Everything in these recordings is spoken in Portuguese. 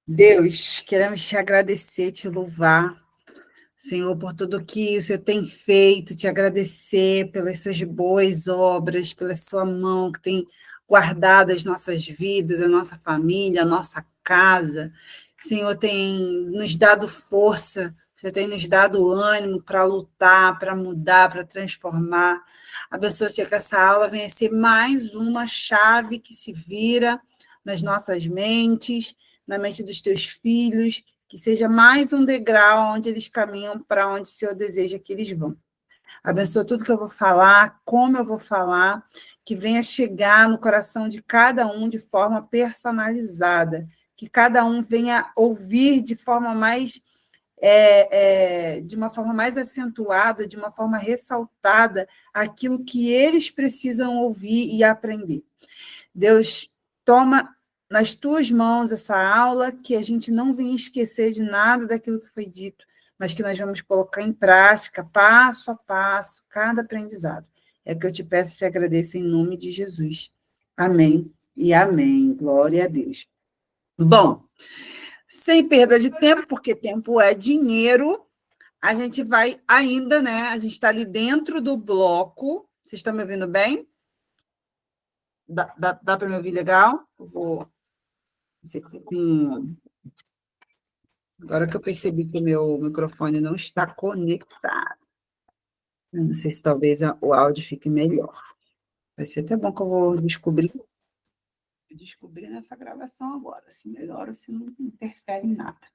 Deus, queremos te agradecer, te louvar, Senhor, por tudo que o Senhor tem feito, te agradecer pelas suas boas obras, pela sua mão que tem guardado as nossas vidas, a nossa família, a nossa casa. Senhor, tem nos dado força, o Senhor tem nos dado ânimo para lutar, para mudar, para transformar. Abençoa, Senhor, que essa aula venha ser mais uma chave que se vira nas nossas mentes, na mente dos teus filhos, que seja mais um degrau onde eles caminham para onde o Senhor deseja que eles vão. Abençoa tudo que eu vou falar, como eu vou falar, que venha chegar no coração de cada um de forma personalizada, que cada um venha ouvir de forma mais de uma forma mais acentuada, de uma forma ressaltada, aquilo que eles precisam ouvir e aprender. Deus, toma nas tuas mãos essa aula, que a gente não venha esquecer de nada daquilo que foi dito, mas que nós vamos colocar em prática, passo a passo, cada aprendizado. É o que eu te peço e te agradeço em nome de Jesus. Amém e amém. Glória a Deus. Bom, sem perda de tempo, porque tempo é dinheiro, a gente vai ainda, né? A gente está ali dentro do bloco. Vocês estão me ouvindo bem? Dá para me ouvir legal? Eu vou. Agora que eu percebi que o meu microfone não está conectado. Eu não sei se talvez o áudio fique melhor. Vai ser até bom que eu vou descobrir nessa gravação agora, se melhora ou se não interfere em nada.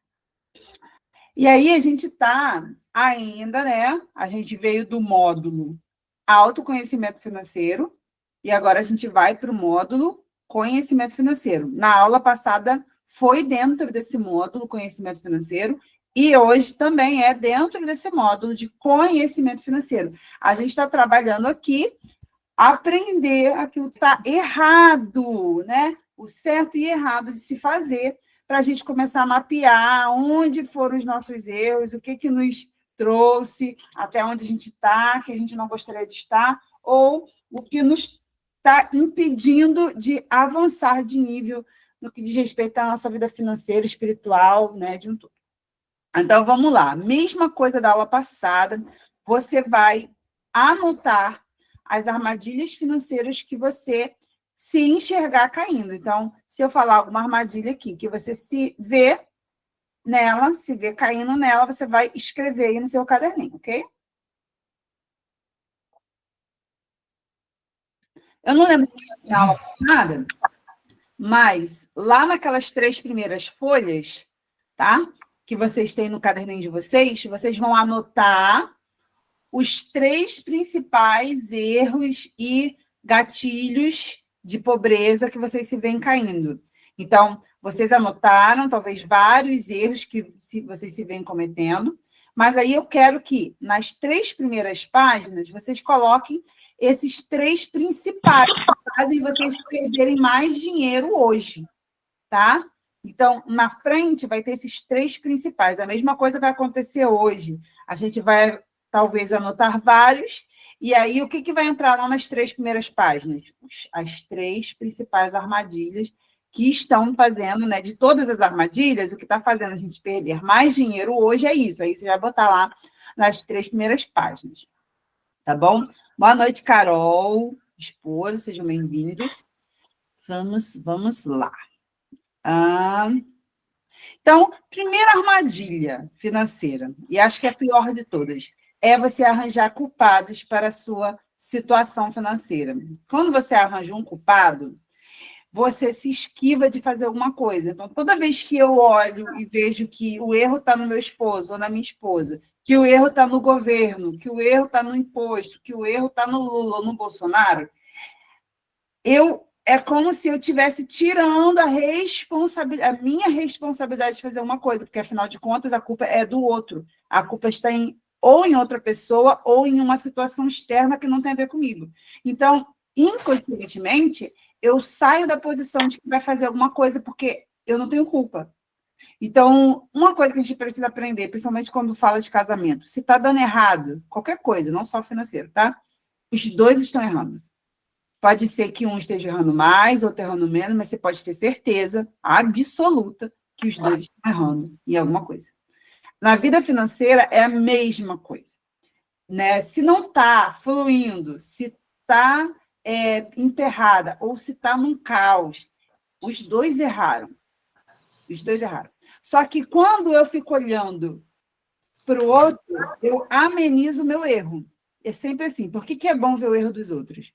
E aí a gente está ainda, né? A gente veio do módulo autoconhecimento financeiro e agora a gente vai para o módulo conhecimento financeiro. Na aula passada foi dentro desse módulo conhecimento financeiro e hoje também é dentro desse módulo de conhecimento financeiro. A gente está trabalhando aqui aprender aquilo que está errado, né? O certo e errado de se fazer, para a gente começar a mapear onde foram os nossos erros, o que nos trouxe, até onde a gente está, que a gente não gostaria de estar, ou o que nos está impedindo de avançar de nível no que diz respeito à nossa vida financeira, espiritual, né, de um todo. Então, vamos lá. Mesma coisa da aula passada, você vai anotar as armadilhas financeiras que você se enxergar caindo. Então, se eu falar alguma armadilha aqui, que você se vê nela, se vê caindo nela, você vai escrever aí no seu caderninho, ok? Eu não lembro da aula passada, mas lá naquelas 3 primeiras folhas, tá? Que vocês têm no caderninho de vocês vão anotar os 3 principais erros e gatilhos de pobreza que vocês se veem caindo. Então, vocês anotaram, talvez, vários erros que vocês se veem cometendo, mas aí eu quero que, nas 3 primeiras páginas, vocês coloquem esses 3 principais que fazem vocês perderem mais dinheiro hoje, tá? Então, na frente vai ter esses 3 principais. A mesma coisa vai acontecer hoje. A gente vai, talvez, anotar vários, e aí o que vai entrar lá nas 3 primeiras páginas? As 3 principais armadilhas que estão fazendo, né? De todas as armadilhas, o que está fazendo a gente perder mais dinheiro hoje é isso. Aí você vai botar lá nas 3 primeiras páginas. Tá bom? Boa noite, Carol, esposa, sejam bem-vindos. Vamos lá. Então, primeira armadilha financeira, e acho que é a pior de todas, é você arranjar culpados para a sua situação financeira. Quando você arranja um culpado, você se esquiva de fazer alguma coisa. Então, toda vez que eu olho e vejo que o erro está no meu esposo ou na minha esposa, que o erro está no governo, que o erro está no imposto, que o erro está no Lula ou no Bolsonaro, é como se eu estivesse tirando a minha responsabilidade de fazer uma coisa, porque, afinal de contas, a culpa é do outro. A culpa está ou em outra pessoa ou em uma situação externa que não tem a ver comigo. Então, inconscientemente, eu saio da posição de que vai fazer alguma coisa porque eu não tenho culpa. Então, uma coisa que a gente precisa aprender, principalmente quando fala de casamento, se está dando errado, qualquer coisa, não só financeiro, tá? Os dois estão errando. Pode ser que um esteja errando mais, outro errando menos, mas você pode ter certeza absoluta que os dois estão errando em alguma coisa. Na vida financeira é a mesma coisa, né? Se não está fluindo, se está emperrada ou se está num caos, os dois erraram. Os dois erraram. Só que quando eu fico olhando para o outro, eu amenizo o meu erro. É sempre assim. Por que é bom ver o erro dos outros?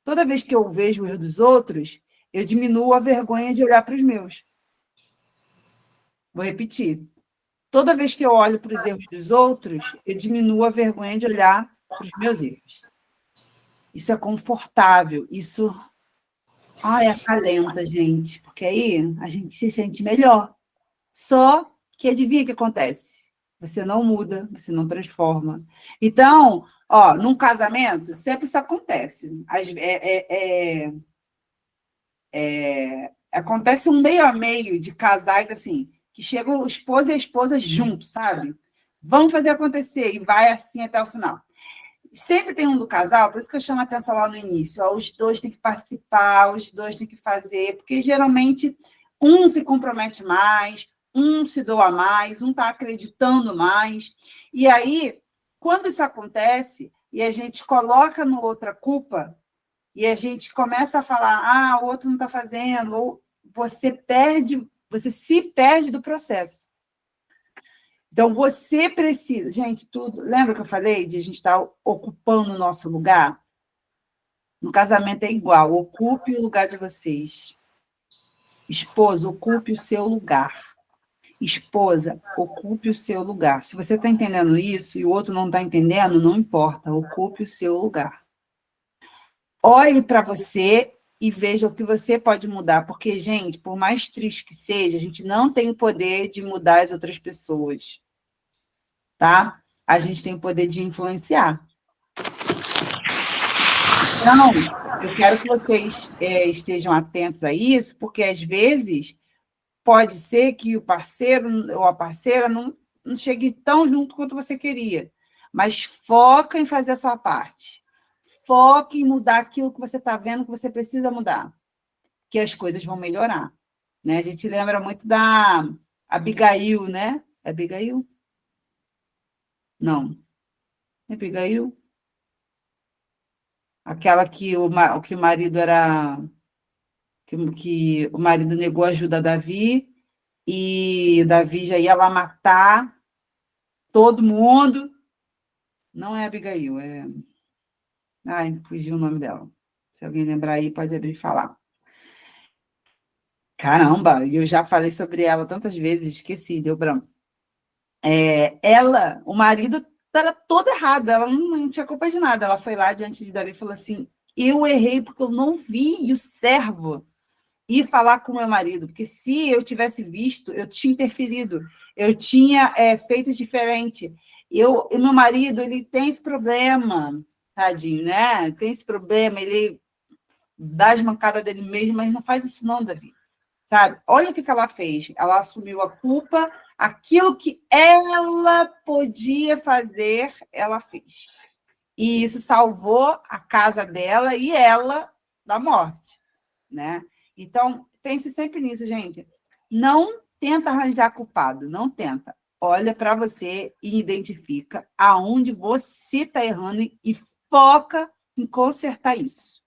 Toda vez que eu vejo o erro dos outros, eu diminuo a vergonha de olhar para os meus. Vou repetir. Toda vez que eu olho para os erros dos outros, eu diminuo a vergonha de olhar para os meus erros. Isso é confortável, isso acalenta, gente, porque aí a gente se sente melhor. Só que adivinha o que acontece? Você não muda, você não transforma. Então, num casamento, sempre isso acontece. Acontece um meio a meio de casais assim, que chegam o esposo e a esposa juntos, sabe? Vamos fazer acontecer, e vai assim até o final. Sempre tem um do casal, por isso que eu chamo a atenção lá no início, os dois têm que participar, os dois têm que fazer, porque geralmente um se compromete mais, um se doa mais, um está acreditando mais. E aí, quando isso acontece, e a gente coloca no outro a culpa, e a gente começa a falar, o outro não está fazendo, ou você se perde do processo. Então, você precisa, gente, tudo. Lembra que eu falei de a gente estar ocupando o nosso lugar? No casamento é igual, ocupe o lugar de vocês. Esposa, ocupe o seu lugar. Esposa, ocupe o seu lugar. Se você está entendendo isso e o outro não está entendendo, não importa, ocupe o seu lugar. Olhe para você e veja o que você pode mudar, porque, gente, por mais triste que seja, a gente não tem o poder de mudar as outras pessoas, tá? A gente tem o poder de influenciar. Então, eu quero que vocês estejam atentos a isso, porque, às vezes, pode ser que o parceiro ou a parceira não chegue tão junto quanto você queria, mas foca em fazer a sua parte. Foque em mudar aquilo que você está vendo que você precisa mudar, que as coisas vão melhorar. Né? A gente lembra muito da Abigail, né? É Abigail? Não. É Abigail? Aquela que o marido era... Que o marido negou ajuda a Davi, e Davi já ia lá matar todo mundo. Não é Abigail, é... Ai, fugiu o nome dela. Se alguém lembrar aí, pode abrir e falar. Caramba, eu já falei sobre ela tantas vezes, esqueci, deu branco. O marido estava todo errado, ela não tinha culpa de nada. Ela foi lá diante de Davi e falou assim: eu errei porque eu não vi o servo ir falar com o meu marido, porque se eu tivesse visto, eu tinha interferido, eu tinha feito diferente. E meu marido, ele tem esse problema, tadinho, né? Tem esse problema, ele dá as mancadas dele mesmo, mas não faz isso não, Davi. Sabe? Olha o que ela fez. Ela assumiu a culpa, aquilo que ela podia fazer, ela fez. E isso salvou a casa dela e ela da morte, né? Então, pense sempre nisso, gente. Não tenta arranjar culpado, não tenta. Olha para você e identifica aonde você está errando e foca em consertar isso.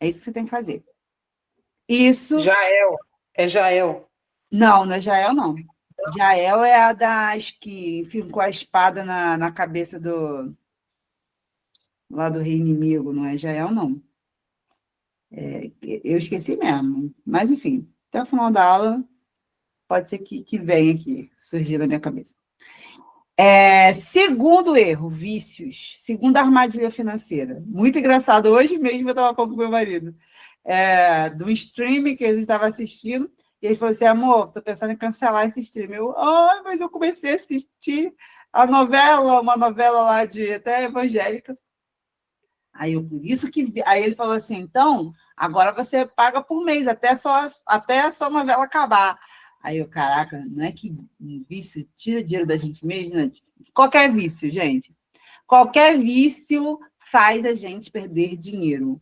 É isso que você tem que fazer. Isso... Jael. É Jael. Não é Jael, não. Jael é a das que ficou a espada na cabeça lá do rei inimigo, não é Jael, não. Eu esqueci mesmo. Mas, enfim, até o final da aula, pode ser que venha aqui, surgir na minha cabeça. Segundo erro, vícios. Segunda armadilha financeira. Muito engraçado. Hoje mesmo eu estava falando com meu marido. Do streaming que a gente estava assistindo, e ele falou assim: amor, estou pensando em cancelar esse stream. Mas eu comecei a assistir uma novela lá de até evangélica. Aí ele falou assim: então, agora você paga por mês, até a sua novela acabar. Aí caraca, não é que vício tira dinheiro da gente mesmo? Né? Qualquer vício, gente. Qualquer vício faz a gente perder dinheiro.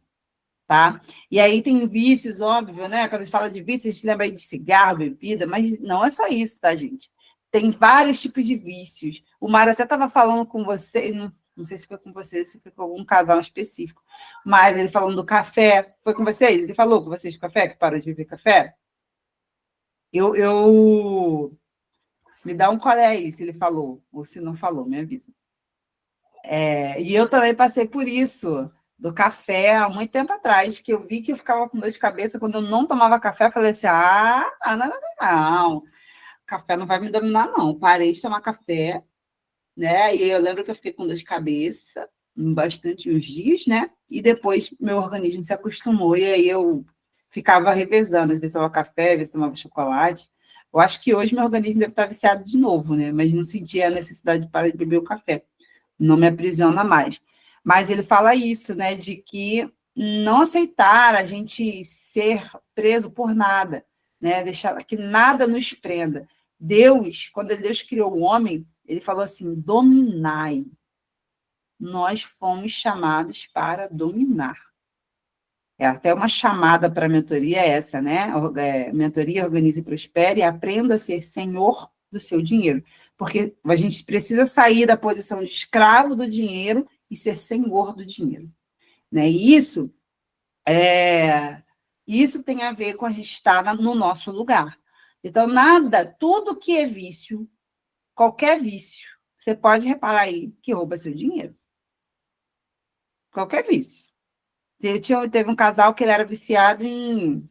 tá? E aí tem vícios, óbvio, né? Quando a gente fala de vício, a gente lembra aí de cigarro, bebida, mas não é só isso, tá, gente? Tem vários tipos de vícios. O Mário até estava falando com você, não sei se foi com você, se foi com algum casal específico, mas ele falando do café. Foi com vocês? Ele falou com vocês do café, que parou de beber café? Eu me dá um qual é aí, se ele falou, ou se não falou, me avisa. E eu também passei por isso, do café, há muito tempo atrás, que eu vi que eu ficava com dor de cabeça quando eu não tomava café, eu falei assim, não, não, não, não, café não vai me dominar, não. Parei de tomar café, né? E eu lembro que eu fiquei com dor de cabeça bastante uns dias, né? E depois meu organismo se acostumou, e aí eu ficava revezando, às vezes tomava café, às vezes tomava chocolate. Eu acho que hoje meu organismo deve estar viciado de novo, né? Mas não sentia a necessidade de parar de beber o café. Não me aprisiona mais. Mas ele fala isso, né? De que não aceitar a gente ser preso por nada, né? Deixar que nada nos prenda. Deus, quando Deus criou o homem, ele falou assim: dominai. Nós fomos chamados para dominar. É até uma chamada para a mentoria essa, né? Mentoria Organize e Prospere e aprenda a ser senhor do seu dinheiro. Porque a gente precisa sair da posição de escravo do dinheiro e ser senhor do dinheiro. Né? E isso tem a ver com a gente estar no nosso lugar. Então, tudo que é vício, qualquer vício, você pode reparar aí que rouba seu dinheiro. Qualquer vício. Teve um casal que ele era viciado em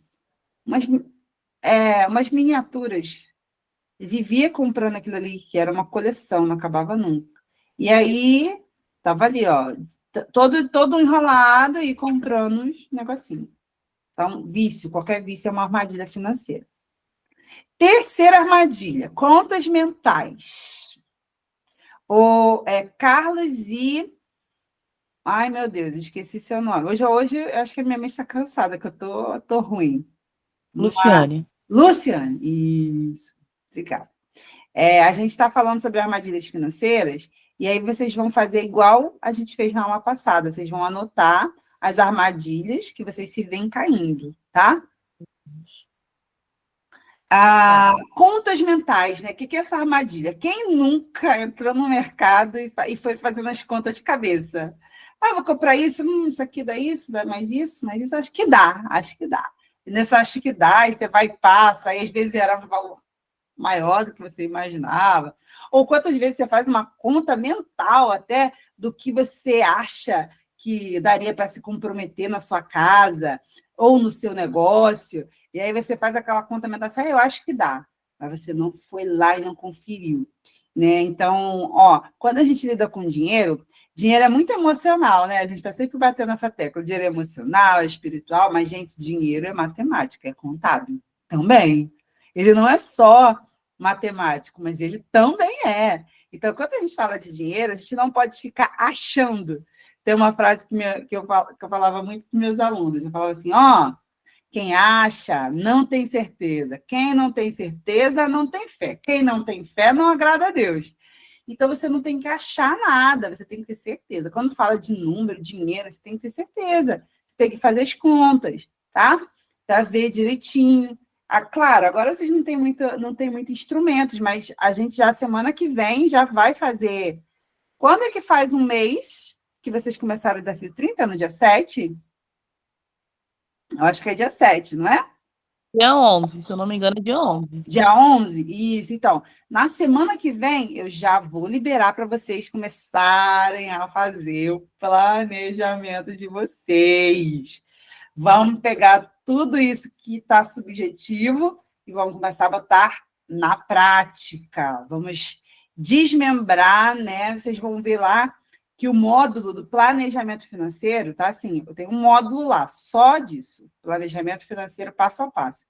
umas miniaturas. Ele vivia comprando aquilo ali, que era uma coleção, não acabava nunca. E aí, estava ali, ó, todo enrolado e comprando uns negocinhos. Então, qualquer vício é uma armadilha financeira. Terceira armadilha, contas mentais. Carlos e... Ai, meu Deus, esqueci seu nome. Hoje eu acho que a minha mente está cansada, que eu tô ruim. Luciane. Luciane, isso. Obrigada. A gente está falando sobre armadilhas financeiras, e aí vocês vão fazer igual a gente fez na aula passada. Vocês vão anotar as armadilhas que vocês se veem caindo, tá? Contas mentais, né? O que é essa armadilha? Quem nunca entrou no mercado e foi fazendo as contas de cabeça? Vou comprar isso aqui dá isso, dá mais isso, mas isso acho que dá. E nessa acho que dá, e você vai e passa, e às vezes era um valor maior do que você imaginava. Ou quantas vezes você faz uma conta mental até do que você acha que daria para se comprometer na sua casa ou no seu negócio, e aí você faz aquela conta mental assim, eu acho que dá, mas você não foi lá e não conferiu. Né? Então, quando a gente lida com dinheiro é muito emocional, né? A gente está sempre batendo essa tecla. O dinheiro é emocional, é espiritual, mas, gente, dinheiro é matemática, é contábil também. Ele não é só matemático, mas ele também é. Então, quando a gente fala de dinheiro, a gente não pode ficar achando. Tem uma frase que eu falava muito para meus alunos. Eu falava assim, quem acha não tem certeza. Quem não tem certeza não tem fé. Quem não tem fé não agrada a Deus. Então, você não tem que achar nada, você tem que ter certeza. Quando fala de número, dinheiro, você tem que ter certeza. Você tem que fazer as contas, tá? Para ver direitinho. Claro, agora vocês não têm muito instrumentos, mas a gente já, semana que vem, já vai fazer... Quando é que faz um mês que vocês começaram o Desafio 30? No dia 7? Eu acho que é dia 7, não é? Dia 11, se eu não me engano, é dia 11. Dia 11? Isso, então. Na semana que vem, eu já vou liberar para vocês começarem a fazer o planejamento de vocês. Vamos pegar tudo isso que está subjetivo e vamos começar a botar na prática. Vamos desmembrar, né? Vocês vão ver lá que o módulo do planejamento financeiro, tá assim, eu tenho um módulo lá, só disso, planejamento financeiro passo a passo.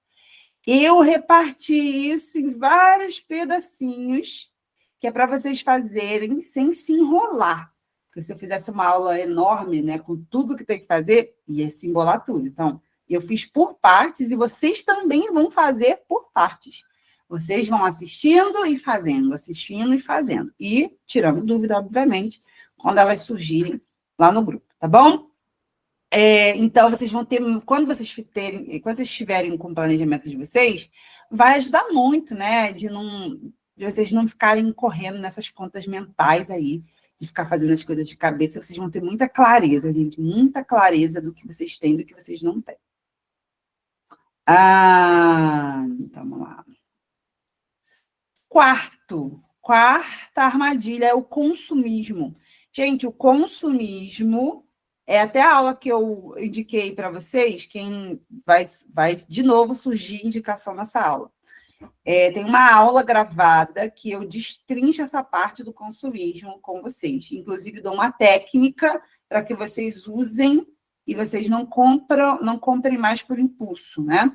Eu reparti isso em vários pedacinhos, que é para vocês fazerem sem se enrolar. Porque se eu fizesse uma aula enorme, né, com tudo que tem que fazer, ia se embolar tudo. Então, eu fiz por partes e vocês também vão fazer por partes. Vocês vão assistindo e fazendo, E tirando dúvida, obviamente, quando elas surgirem lá no grupo, tá bom? Então, vocês vão ter, quando vocês estiverem com o planejamento de vocês, vai ajudar muito, né? De vocês não ficarem correndo nessas contas mentais aí, de ficar fazendo as coisas de cabeça, vocês vão ter muita clareza, gente, muita clareza do que vocês têm e do que vocês não têm. Vamos lá. Quarta armadilha é o consumismo. Gente, o consumismo é até a aula que eu indiquei para vocês, quem vai de novo surgir indicação nessa aula. Tem uma aula gravada que eu destrincho essa parte do consumismo com vocês. Inclusive, dou uma técnica para que vocês usem e vocês não comprem mais por impulso, né?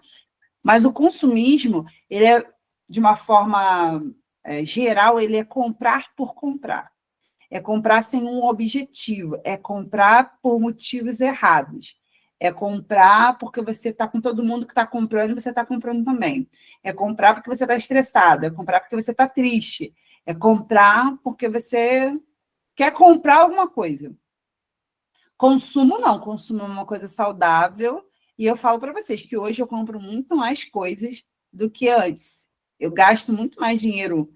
Mas o consumismo, ele é, de uma forma geral, ele é comprar por comprar. É comprar sem um objetivo, é comprar por motivos errados. É comprar porque você está com todo mundo que está comprando e você está comprando também. É comprar porque você está estressado, é comprar porque você está triste. É comprar porque você quer comprar alguma coisa. Consumo não, consumo é uma coisa saudável. E eu falo para vocês que hoje eu compro muito mais coisas do que antes. Eu gasto muito mais dinheiro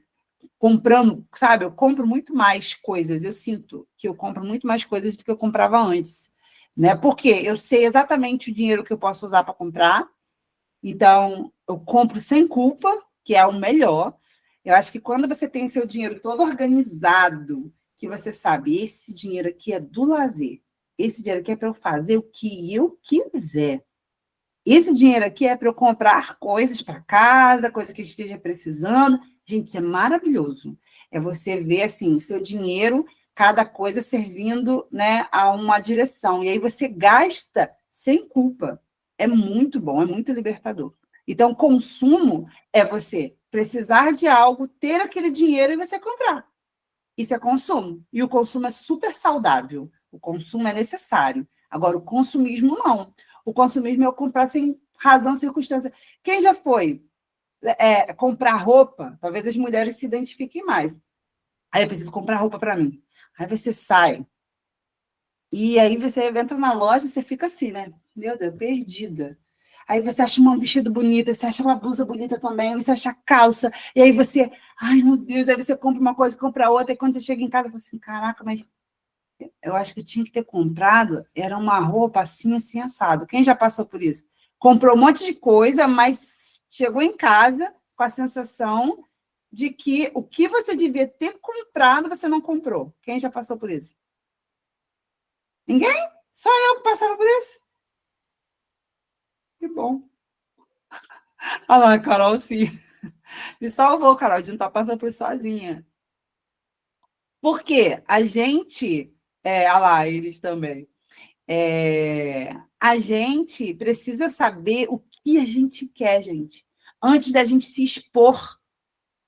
comprando, sabe? Eu compro muito mais coisas. Eu sinto que eu compro muito mais coisas do que eu comprava antes, né? Porque eu sei exatamente o dinheiro que eu posso usar para comprar. Então, eu compro sem culpa, que é o melhor. Eu acho que quando você tem seu dinheiro todo organizado, que você sabe, esse dinheiro aqui é do lazer, esse dinheiro aqui é para eu fazer o que eu quiser. Esse dinheiro aqui é para eu comprar coisas para casa, coisa que eu esteja precisando. Gente, isso é maravilhoso. É você ver, assim, o seu dinheiro, cada coisa servindo, né, a uma direção. E aí você gasta sem culpa. É muito bom, é muito libertador. Então, consumo é você precisar de algo, ter aquele dinheiro e você comprar. Isso é consumo. E o consumo é super saudável. O consumo é necessário. Agora, o consumismo não. O consumismo é eu comprar sem razão, circunstância. Quem já foi comprar roupa? Talvez as mulheres se identifiquem mais. Aí eu preciso comprar roupa para mim. Aí você sai. E aí você entra na loja e você fica assim, né? Meu Deus, perdida. Aí você acha um vestido bonito, você acha uma blusa bonita também, você acha a calça, e aí você, ai meu Deus, aí você compra uma coisa, compra outra, e quando você chega em casa, você fala assim, caraca, mas eu acho que eu tinha que ter comprado, era uma roupa assim, assim, assado. Quem já passou por isso? Comprou um monte de coisa, mas chegou em casa com a sensação de que o que você devia ter comprado, você não comprou. Quem já passou por isso? Ninguém? Só eu que passava por isso? Que bom. Ah lá, Carol, sim. Me salvou, Carol, de não estar passando por isso sozinha. Porque a gente... ah lá, eles também. A gente precisa saber o que a gente quer, gente, antes da gente se expor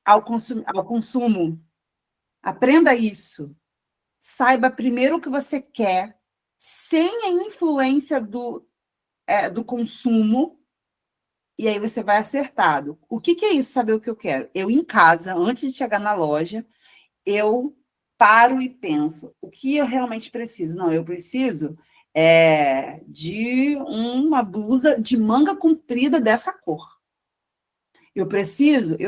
ao consumo. Aprenda isso. Saiba primeiro o que você quer, sem a influência do consumo, e aí você vai acertado. O que é isso, saber o que eu quero? Eu, em casa, antes de chegar na loja, eu paro e penso, o que eu realmente preciso? Não, eu preciso de uma blusa de manga comprida dessa cor. Eu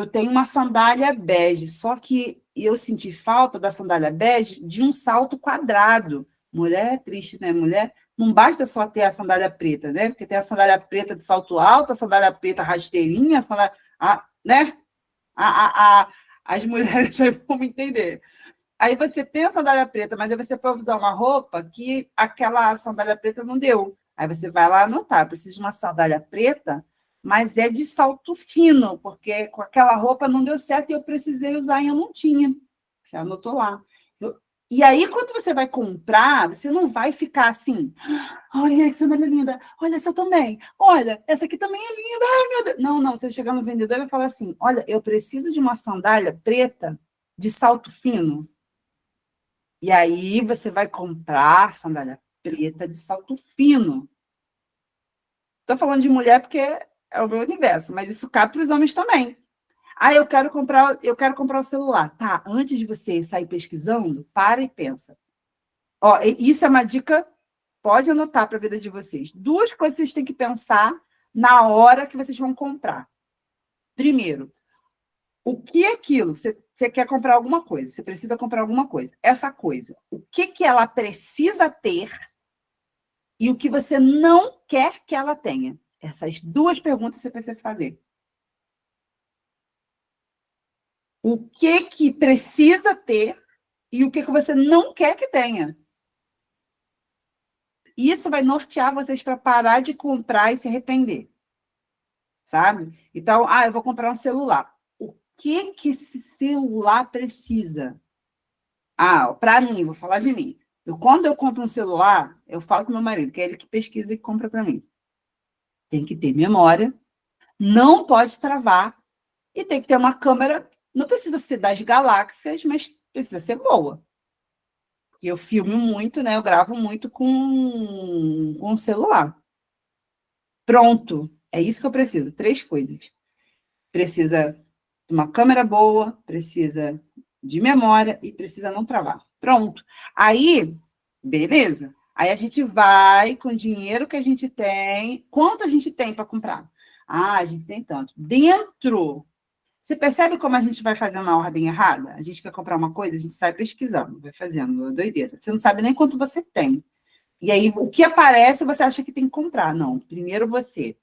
tenho uma sandália bege, só que eu senti falta da sandália bege de um salto quadrado. Mulher é triste, né? Mulher, não basta só ter a sandália preta, né? Porque tem a sandália preta de salto alto, a sandália preta rasteirinha, né? As mulheres aí vão me entender. Aí você tem a sandália preta, mas aí você foi usar uma roupa que aquela sandália preta não deu. Aí você vai lá anotar, preciso de uma sandália preta, mas é de salto fino, porque com aquela roupa não deu certo e eu precisei usar e eu não tinha. Você anotou lá. E aí, quando você vai comprar, você não vai ficar assim, olha que sandália linda, olha essa também, olha, essa aqui também é linda, ai meu Deus. Não, você chegar no vendedor e vai falar assim, olha, eu preciso de uma sandália preta de salto fino. E aí você vai comprar sandália preta de salto fino. Estou falando de mulher porque é o meu universo, mas isso cabe para os homens também. Ah, eu quero comprar o celular. Tá, antes de você sair pesquisando, para e pensa. Ó, isso é uma dica, pode anotar para a vida de vocês. 2 coisas que vocês têm que pensar na hora que vocês vão comprar. Primeiro, o que é aquilo? Você quer comprar alguma coisa, você precisa comprar alguma coisa. Essa coisa, o que ela precisa ter e o que você não quer que ela tenha? Essas 2 perguntas você precisa fazer. O que precisa ter e o que você não quer que tenha. Isso vai nortear vocês para parar de comprar e se arrepender. Sabe? Então, eu vou comprar um celular. O que esse celular precisa? Para mim, vou falar de mim. Quando eu compro um celular, eu falo com meu marido, que é ele que pesquisa e compra para mim. Tem que ter memória, não pode travar, e tem que ter uma câmera, não precisa ser das galáxias, mas precisa ser boa. Eu filmo muito, né? Eu gravo muito com o celular. Pronto. É isso que eu preciso. 3 coisas. Precisa de uma câmera boa, precisa de memória e precisa não travar. Pronto. Aí, beleza. Aí a gente vai com o dinheiro que a gente tem. Quanto a gente tem para comprar? A gente tem tanto. Dentro. Você percebe como a gente vai fazendo na ordem errada? A gente quer comprar uma coisa, a gente sai pesquisando, vai fazendo, doideira. Você não sabe nem quanto você tem. E aí, o que aparece, você acha que tem que comprar. Não, primeiro você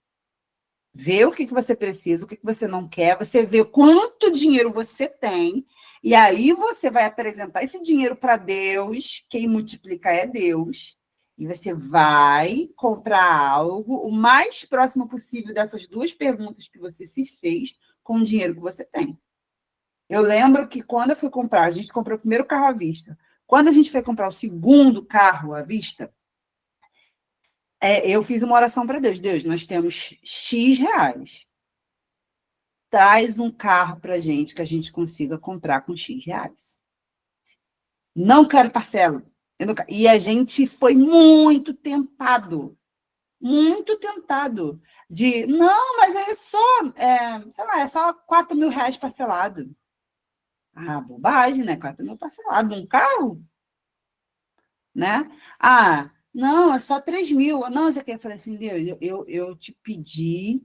vê o que você precisa, o que você não quer, você vê quanto dinheiro você tem, e aí você vai apresentar esse dinheiro para Deus, quem multiplica é Deus, e você vai comprar algo o mais próximo possível dessas 2 perguntas que você se fez, com o dinheiro que você tem. Eu lembro que quando eu fui comprar, a gente comprou o primeiro carro à vista. Quando a gente foi comprar o segundo carro à vista, eu fiz uma oração para Deus. Deus, nós temos X reais. Traz um carro para a gente que a gente consiga comprar com X reais. Não quero parcela. E a gente foi muito tentado de, não, mas sei lá, é só 4 mil reais parcelado. Bobagem, né? 4 mil parcelado num carro, né? Não, é só 3 mil. Não, você quer? Eu falei assim, Deus, eu te pedi,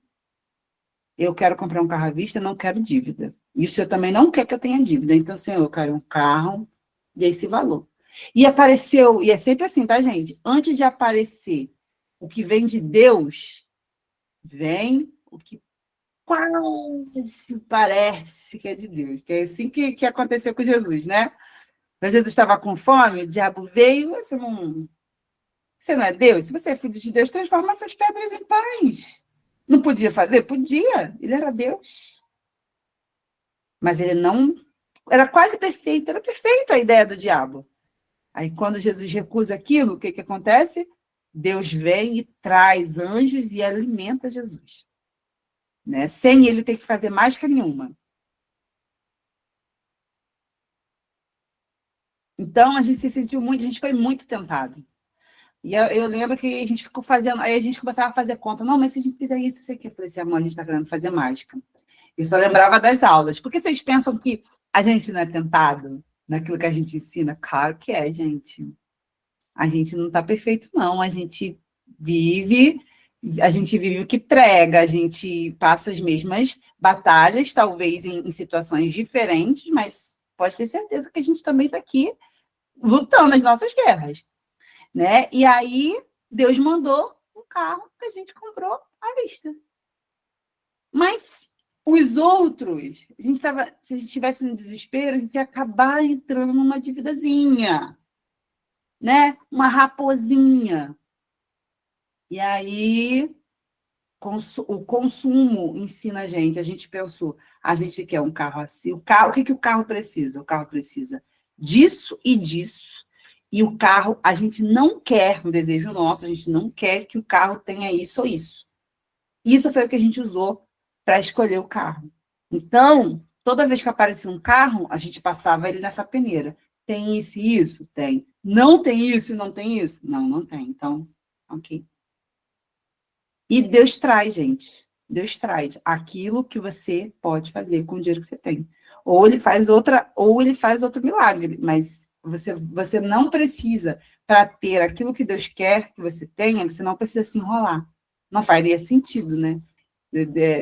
eu quero comprar um carro à vista, não quero dívida. E o senhor também não quer que eu tenha dívida. Então, senhor, eu quero um carro desse valor. E apareceu, e é sempre assim, tá, gente? Antes de aparecer o que vem de Deus, vem o que quase se parece que é de Deus. Que é assim que aconteceu com Jesus, né? Quando Jesus estava com fome, o diabo veio, você não é Deus? Se você é filho de Deus, transforma essas pedras em pães. Não podia fazer? Podia. Ele era Deus. Mas ele não... Era quase perfeito. Era perfeito a ideia do diabo. Aí, quando Jesus recusa aquilo, o que acontece? Deus vem e traz anjos e alimenta Jesus. Né? Sem ele ter que fazer mágica nenhuma. Então, a gente se sentiu muito, a gente foi muito tentado. E eu lembro que a gente ficou fazendo, aí a gente começava a fazer conta, não, mas se a gente fizer isso aqui, eu falei assim, amor, a gente está querendo fazer mágica. Eu só lembrava das aulas. Por que vocês pensam que a gente não é tentado naquilo que a gente ensina? Claro que é, gente. A gente não está perfeito, não. A gente vive o que prega, a gente passa as mesmas batalhas, talvez em situações diferentes, mas pode ter certeza que a gente também está aqui lutando as nossas guerras. Né? E aí, Deus mandou um carro que a gente comprou à vista. Mas os outros, se a gente estivesse no desespero, a gente ia acabar entrando numa dívidazinha, né? Uma raposinha. E aí, o consumo ensina a gente pensou, a gente quer um carro assim, o que o carro precisa? O carro precisa disso e disso. E o carro, a gente não quer, um desejo nosso, a gente não quer que o carro tenha isso ou isso. Isso foi o que a gente usou para escolher o carro. Então, toda vez que aparecia um carro, a gente passava ele nessa peneira. Tem isso e isso? Tem. Não tem isso e não tem isso? Não, não tem. Então, ok. E Deus traz, gente. Deus traz aquilo que você pode fazer com o dinheiro que você tem. Ou ele faz outro milagre, mas você não precisa para ter aquilo que Deus quer que você tenha, você não precisa se enrolar. Não faria sentido, né?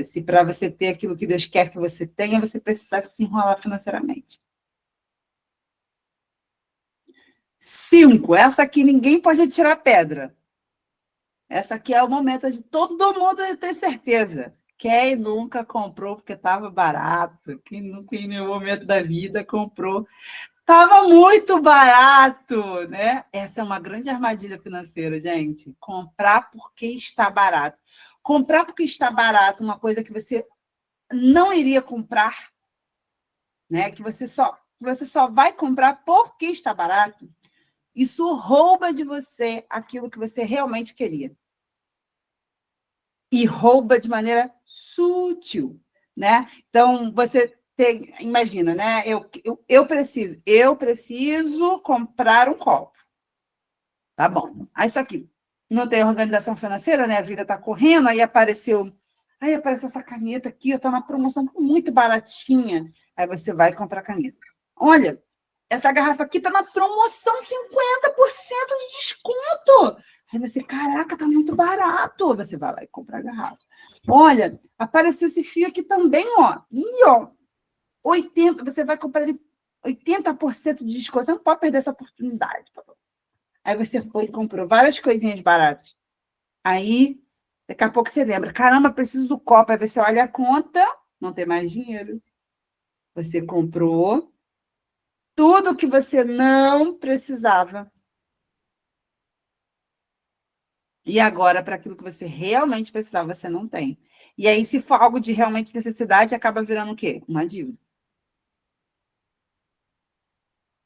Se para você ter aquilo que Deus quer que você tenha, você precisasse se enrolar financeiramente. 5, essa aqui ninguém pode tirar pedra. Essa aqui é o momento de todo mundo ter certeza. Quem nunca comprou porque estava barato? Quem nunca, em nenhum momento da vida, comprou? Estava muito barato, né? Essa é uma grande armadilha financeira, gente. Comprar porque está barato. Comprar porque está barato, uma coisa que você não iria comprar, né? Que você só vai comprar porque está barato. Isso rouba de você aquilo que você realmente queria. E rouba de maneira sutil, né? Então, imagina, né? Eu preciso comprar um copo. Tá bom. Aí, isso aqui, não tem organização financeira, né? A vida está correndo, aí apareceu essa caneta aqui, está na promoção muito baratinha. Aí você vai comprar a caneta. Olha, essa garrafa aqui está na promoção, 50% de desconto. Aí você, caraca, tá muito barato. Você vai lá e compra a garrafa. Olha, apareceu esse fio aqui também, ó. E, ó, 80%, você vai comprar ele 80% de desconto. Você não pode perder essa oportunidade. Aí você foi e comprou várias coisinhas baratas. Aí, daqui a pouco você lembra, caramba, preciso do copo. Aí você olha a conta, não tem mais dinheiro. Você comprou tudo que você não precisava. E agora, para aquilo que você realmente precisava, você não tem. E aí, se for algo de realmente necessidade, acaba virando o quê? Uma dívida.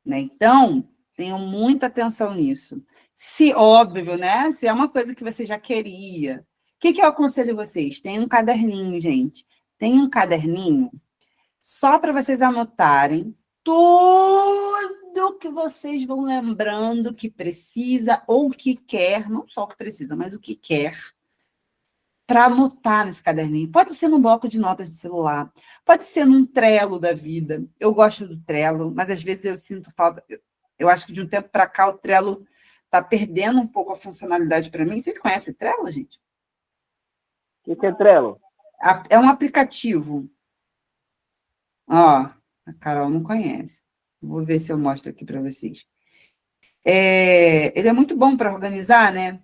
Né? Então, tenham muita atenção nisso. Se, óbvio, né? Se é uma coisa que você já queria. O que eu aconselho vocês? Tem um caderninho, gente. Tem um caderninho só para vocês anotarem tudo que vocês vão lembrando que precisa ou que quer, não só o que precisa, mas o que quer, para anotar nesse caderninho. Pode ser num bloco de notas de celular, pode ser num Trello da vida. Eu gosto do Trello, mas às vezes eu sinto falta. Eu acho que de um tempo para cá o Trello está perdendo um pouco a funcionalidade para mim. Vocês conhecem Trello, gente? O que é Trello? É um aplicativo. Ó, a Carol não conhece. Vou ver se eu mostro aqui para vocês. Ele é muito bom para organizar, né?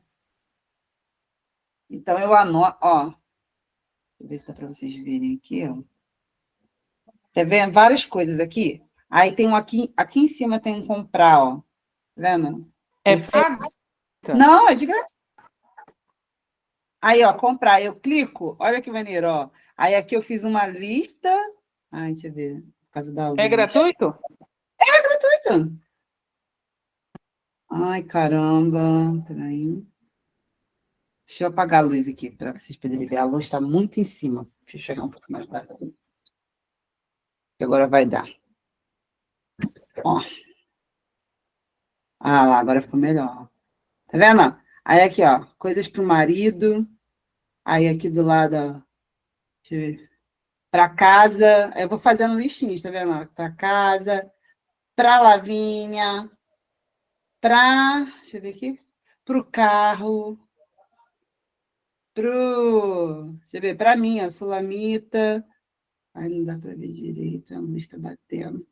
Então, eu anoto, ó. Deixa eu ver se dá para vocês verem aqui, ó. Tá vendo? Várias coisas aqui. Aí tem um aqui em cima tem um comprar, ó. Tá vendo? É pago? Não, é de graça. Aí, ó, comprar. Eu clico, olha que maneiro, ó. Aí aqui eu fiz uma lista. Ai, deixa eu ver. Por causa da luz. É gratuito? É gratuito. Ai, caramba. Peraí. Deixa eu apagar a luz aqui para vocês poderem ver. A luz está muito em cima. Deixa eu chegar um pouco mais perto. Que agora vai dar. Ó. Ah, lá, agora ficou melhor. Tá vendo? Aí aqui, ó, coisas para o marido. Aí aqui do lado, ó, deixa eu ver. Para casa, eu vou fazendo listinhas, tá vendo? Para casa, para Lavinha, deixa eu ver aqui, para o carro, deixa eu ver, para mim, ó, Sulamita. Ai, não dá para ver direito, a luz está batendo.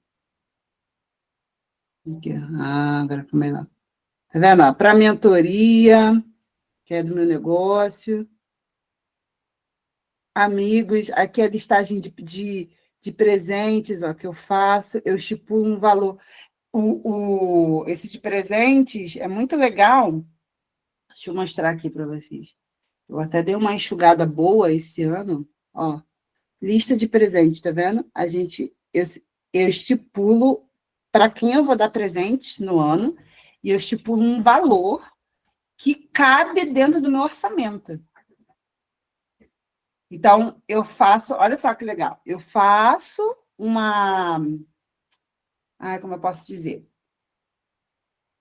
Aqui, agora ficou melhor. Tá vendo? Para mentoria, que é do meu negócio. Amigos, aqui é a listagem de presentes, ó, que eu faço, eu estipulo um valor. Esse de presentes é muito legal. Deixa eu mostrar aqui para vocês. Eu até dei uma enxugada boa esse ano. Ó, lista de presentes, tá vendo? Eu estipulo para quem eu vou dar presente no ano e eu estipulo um valor que cabe dentro do meu orçamento. Então, eu faço, olha só que legal, eu faço como eu posso dizer?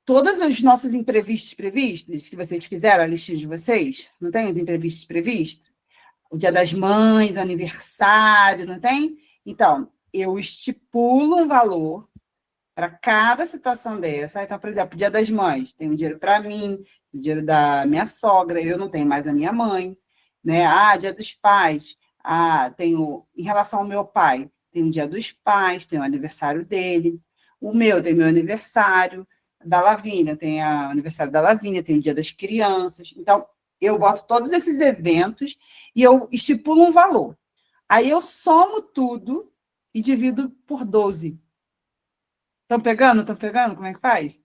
Todos os nossos imprevistos previstos, que vocês fizeram, a listinha de vocês, não tem os imprevistos previstos? O Dia das Mães, o aniversário, não tem? Então, eu estipulo um valor para cada situação dessa. Então, por exemplo, Dia das Mães, tem um dinheiro para mim, o dinheiro da minha sogra, eu não tenho mais a minha mãe, né? Dia dos Pais, tenho, em relação ao meu pai, tem o Dia dos Pais, tem o aniversário dele, tem meu aniversário, da Lavínia, tem o aniversário da Lavínia, tem o Dia das Crianças. Então, eu boto todos esses eventos e eu estipulo um valor. Aí eu somo tudo e divido por 12. Estão pegando? Estão pegando? Como é que faz?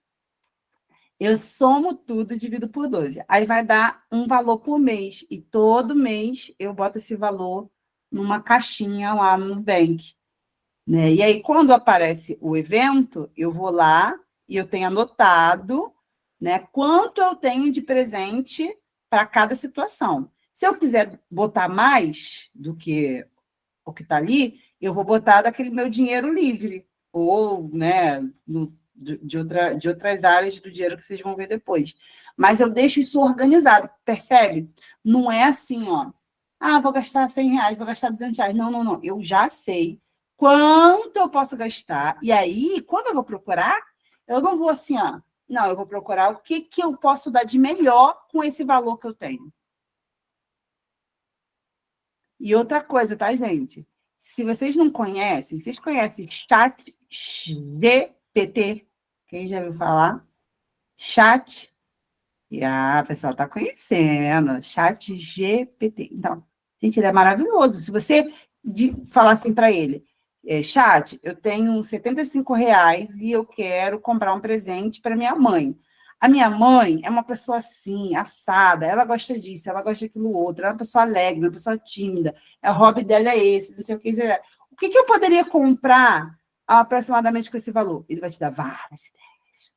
Eu somo tudo e divido por 12. Aí vai dar um valor por mês. E todo mês eu boto esse valor numa caixinha lá no Nubank. Né? E aí, quando aparece o evento, eu vou lá e eu tenho anotado, né, quanto eu tenho de presente para cada situação. Se eu quiser botar mais do que o que está ali, eu vou botar daquele meu dinheiro livre, ou, né, de outras áreas do dinheiro que vocês vão ver depois. Mas eu deixo isso organizado, percebe? Não é assim, ó, vou gastar R$ 100, vou gastar R$ 200. Não, não, não. Eu já sei quanto eu posso gastar. E aí, quando eu vou procurar, eu não vou assim, ó, não, eu vou procurar o que eu posso dar de melhor com esse valor que eu tenho. E outra coisa, tá, gente? Se vocês não conhecem, vocês conhecem Chat GPT? Quem já ouviu falar? Chat. A pessoa está conhecendo. Chat GPT. Então, gente, ele é maravilhoso. Se você falar assim para ele, chat, eu tenho R$ 75 e eu quero comprar um presente para minha mãe. A minha mãe é uma pessoa assim, assada, ela gosta disso, ela gosta daquilo outro, ela é uma pessoa alegre, uma pessoa tímida, o hobby dela é esse, não sei o que. O que eu poderia comprar aproximadamente com esse valor? Ele vai te dar várias ideias.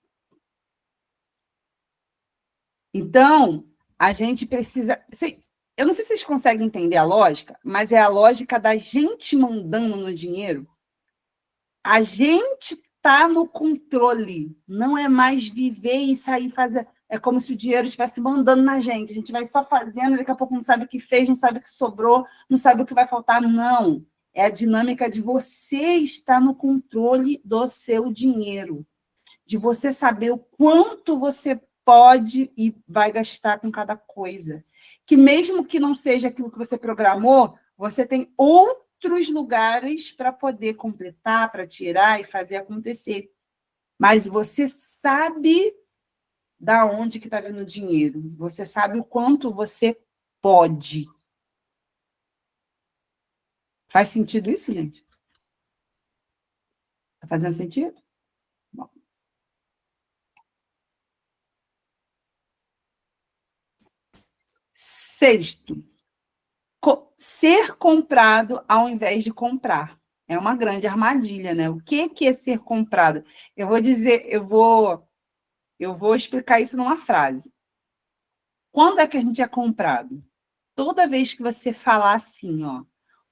Então, a gente precisa... Eu não sei se vocês conseguem entender a lógica, mas é a lógica da gente mandando no dinheiro. A gente está no controle, não é mais viver e sair fazer. É como se o dinheiro estivesse mandando na gente. A gente vai só fazendo, daqui a pouco não sabe o que fez, não sabe o que sobrou, não sabe o que vai faltar. Não. É a dinâmica de você estar no controle do seu dinheiro, de você saber o quanto você pode e vai gastar com cada coisa. Que mesmo que não seja aquilo que você programou, você tem outros lugares para poder completar, para tirar e fazer acontecer. Mas você sabe da onde que está vindo o dinheiro. Você sabe o quanto você pode. Faz sentido isso, gente? Está fazendo sentido? Bom. Sexto, ser comprado ao invés de comprar. É uma grande armadilha, né? O que é ser comprado? Eu vou dizer, eu vou explicar isso numa frase. Quando é que a gente é comprado? Toda vez que você falar assim, ó,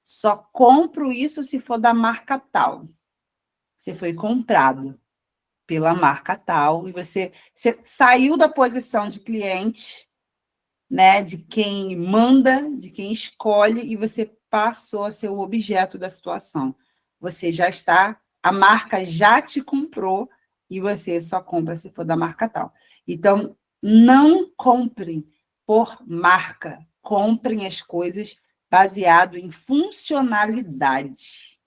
só compro isso se for da marca tal. Você foi comprado pela marca tal e você saiu da posição de cliente, né, de quem manda, de quem escolhe, e você passou a ser o objeto da situação. Você já está, a marca já te comprou e você só compra se for da marca tal. Então, não comprem por marca, comprem as coisas baseado em funcionalidade.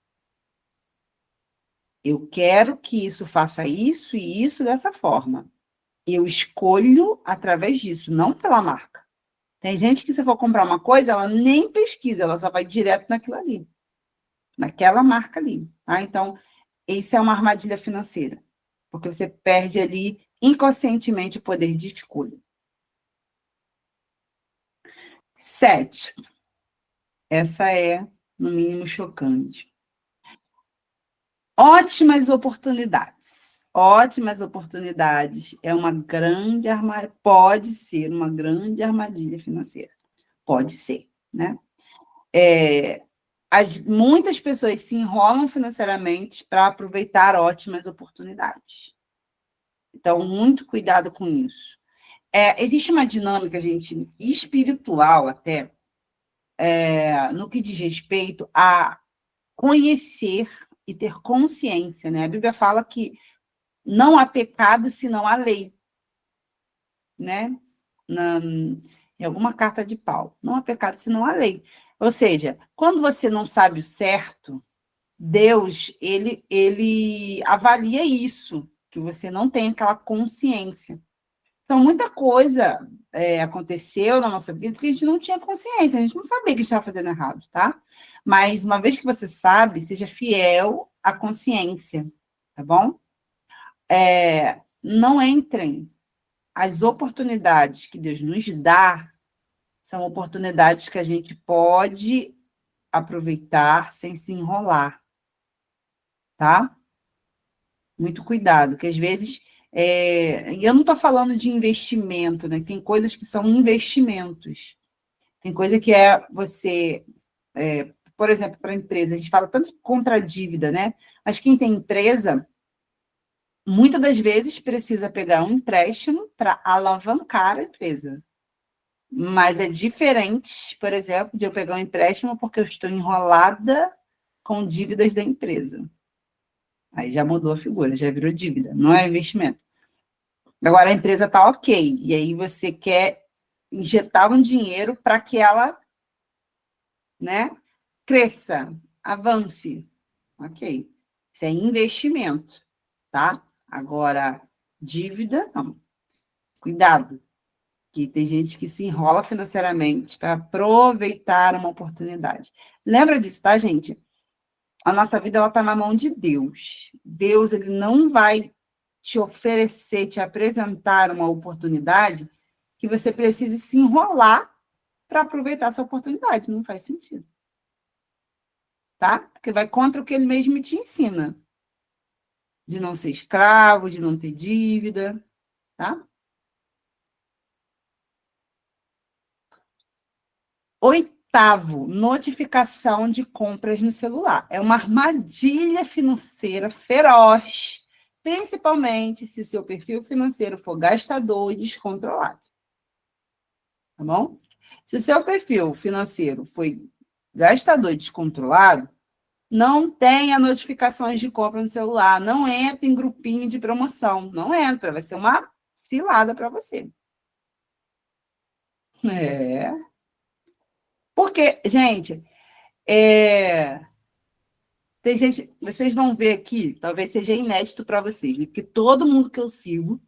Eu quero que isso faça isso e isso dessa forma. Eu escolho através disso, não pela marca. Tem gente que, se for comprar uma coisa, ela nem pesquisa, ela só vai direto naquilo ali, naquela marca ali. Tá? Então, isso é uma armadilha financeira, porque você perde ali inconscientemente o poder de escolha. 7. Essa é, no mínimo, chocante. Ótimas oportunidades. Ótimas oportunidades é uma grande armadilha, pode ser uma grande armadilha financeira. Pode ser, né? Muitas pessoas se enrolam financeiramente para aproveitar ótimas oportunidades. Então, muito cuidado com isso. Existe uma dinâmica, gente, espiritual até, no que diz respeito a conhecer e ter consciência, né? A Bíblia fala que não há pecado senão a lei, né? Em alguma carta de Paulo. Não há pecado senão a lei. Ou seja, quando você não sabe o certo, Deus, ele avalia isso, que você não tem aquela consciência. Então, muita coisa aconteceu na nossa vida porque a gente não tinha consciência, a gente não sabia que estava fazendo errado, tá? Mas uma vez que você sabe, seja fiel à consciência, tá bom? Não entrem. As oportunidades que Deus nos dá são oportunidades que a gente pode aproveitar sem se enrolar, tá? Muito cuidado, que às vezes. E eu não estou falando de investimento, né? Tem coisas que são investimentos. Tem coisa que é você. Por exemplo, para a empresa, a gente fala tanto contra a dívida, né? Mas quem tem empresa, muitas das vezes precisa pegar um empréstimo para alavancar a empresa. Mas é diferente, por exemplo, de eu pegar um empréstimo porque eu estou enrolada com dívidas da empresa. Aí já mudou a figura, já virou dívida, não é investimento. Agora a empresa está ok, e aí você quer injetar um dinheiro para que ela, né, cresça, avance. Ok. Isso é investimento, tá? Agora, dívida, não. Cuidado, que tem gente que se enrola financeiramente para aproveitar uma oportunidade. Lembra disso, tá, gente? A nossa vida ela está na mão de Deus. Deus ele não vai te oferecer, te apresentar uma oportunidade que você precise se enrolar para aproveitar essa oportunidade. Não faz sentido. Tá? Porque vai contra o que ele mesmo te ensina. De não ser escravo, de não ter dívida, tá? 8º, notificação de compras no celular. É uma armadilha financeira feroz, principalmente se seu perfil financeiro for gastador e descontrolado. Tá bom? Se o seu perfil financeiro foi gastador e descontrolado, não tenha notificações de compra no celular, não entra em grupinho de promoção, não entra, vai ser uma cilada para você. Porque, gente, tem gente, vocês vão ver aqui, talvez seja inédito para vocês, né? Porque todo mundo que eu sigo,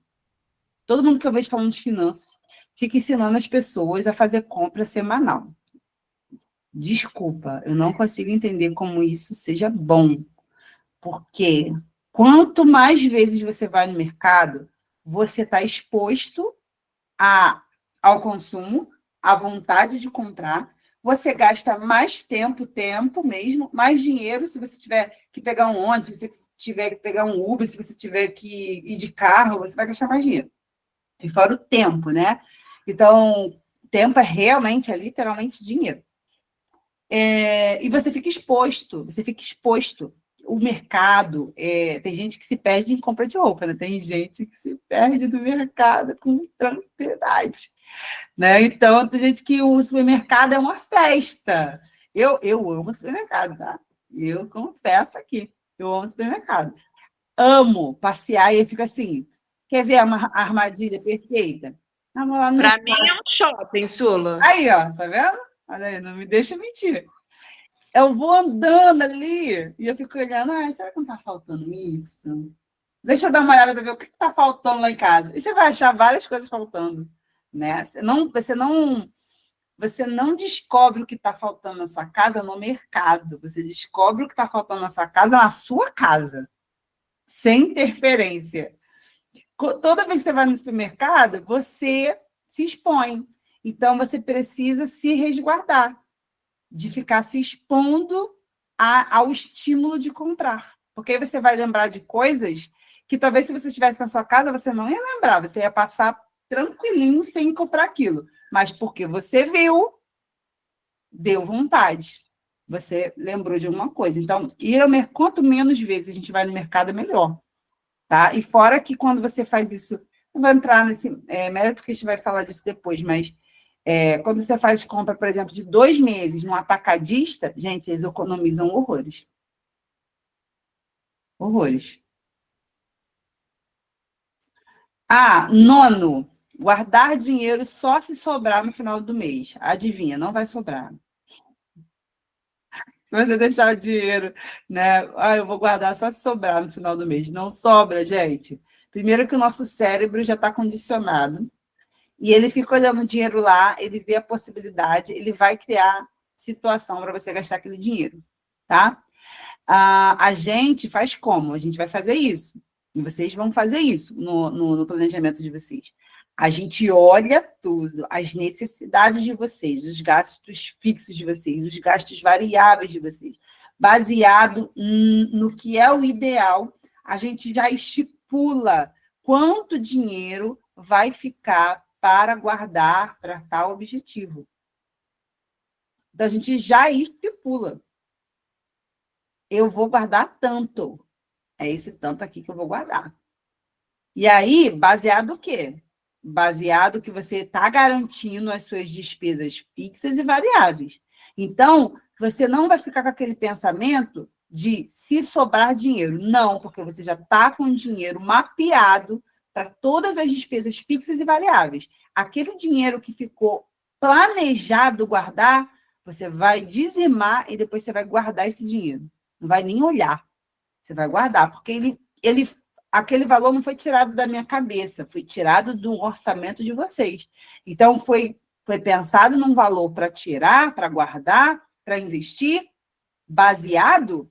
todo mundo que eu vejo falando de finanças, fica ensinando as pessoas a fazer compra semanal. Desculpa, eu não consigo entender como isso seja bom. Porque quanto mais vezes você vai no mercado, você está exposto ao consumo, à vontade de comprar, você gasta mais tempo mesmo, mais dinheiro, se você tiver que pegar um ônibus, se você tiver que pegar um Uber, se você tiver que ir de carro, você vai gastar mais dinheiro. E fora o tempo, né? Então, tempo é literalmente dinheiro. E você fica exposto. O mercado, tem gente que se perde em compra de roupa, né? Tem gente que se perde no mercado com tranquilidade. Né? Então, tem gente que o supermercado é uma festa. Eu amo supermercado, tá? Eu confesso aqui, eu amo supermercado. Amo passear e eu fico assim, quer ver a armadilha perfeita? Vamos lá no Para mercado. mim é um shopping, Sula. Aí, ó, tá vendo? Olha aí, não me deixa mentir. Eu vou andando ali e eu fico olhando, será que não tá faltando isso? Deixa eu dar uma olhada para ver o que está faltando lá em casa. E você vai achar várias coisas faltando, né? Você não descobre o que está faltando na sua casa no mercado. Você descobre o que está faltando na sua casa, sem interferência. Toda vez que você vai no supermercado, você se expõe. Então, você precisa se resguardar de ficar se expondo ao estímulo de comprar. Porque aí você vai lembrar de coisas que talvez se você estivesse na sua casa, você não ia lembrar, você ia passar tranquilinho sem comprar aquilo. Mas porque você viu, deu vontade. Você lembrou de alguma coisa. Então, quanto menos vezes a gente vai no mercado, melhor. Tá? E fora que quando você faz isso, não vou entrar nesse mérito, porque a gente vai falar disso depois, mas quando você faz compra, por exemplo, de 2 meses num atacadista, gente, eles economizam horrores. Horrores. Ah, nono, guardar dinheiro só se sobrar no final do mês. Adivinha, não vai sobrar. Se você deixar o dinheiro, né? Ah, eu vou guardar só se sobrar no final do mês. Não sobra, gente. Primeiro que o nosso cérebro já está condicionado e ele fica olhando o dinheiro lá, ele vê a possibilidade, ele vai criar situação para você gastar aquele dinheiro, tá? A gente faz como? A gente vai fazer isso. E vocês vão fazer isso no planejamento de vocês. A gente olha tudo, as necessidades de vocês, os gastos fixos de vocês, os gastos variáveis de vocês. Baseado no que é o ideal, a gente já estipula quanto dinheiro vai ficar para guardar para tal objetivo. Então, a gente já estipula. Eu vou guardar tanto. É esse tanto aqui que eu vou guardar. E aí, baseado o quê? Baseado que você está garantindo as suas despesas fixas e variáveis. Então, você não vai ficar com aquele pensamento de se sobrar dinheiro. Não, porque você já está com o dinheiro mapeado para todas as despesas fixas e variáveis. Aquele dinheiro que ficou planejado guardar, você vai dizimar e depois você vai guardar esse dinheiro. Não vai nem olhar. Você vai guardar, porque aquele valor não foi tirado da minha cabeça, foi tirado do orçamento de vocês. Então, foi pensado num valor para tirar, para guardar, para investir, baseado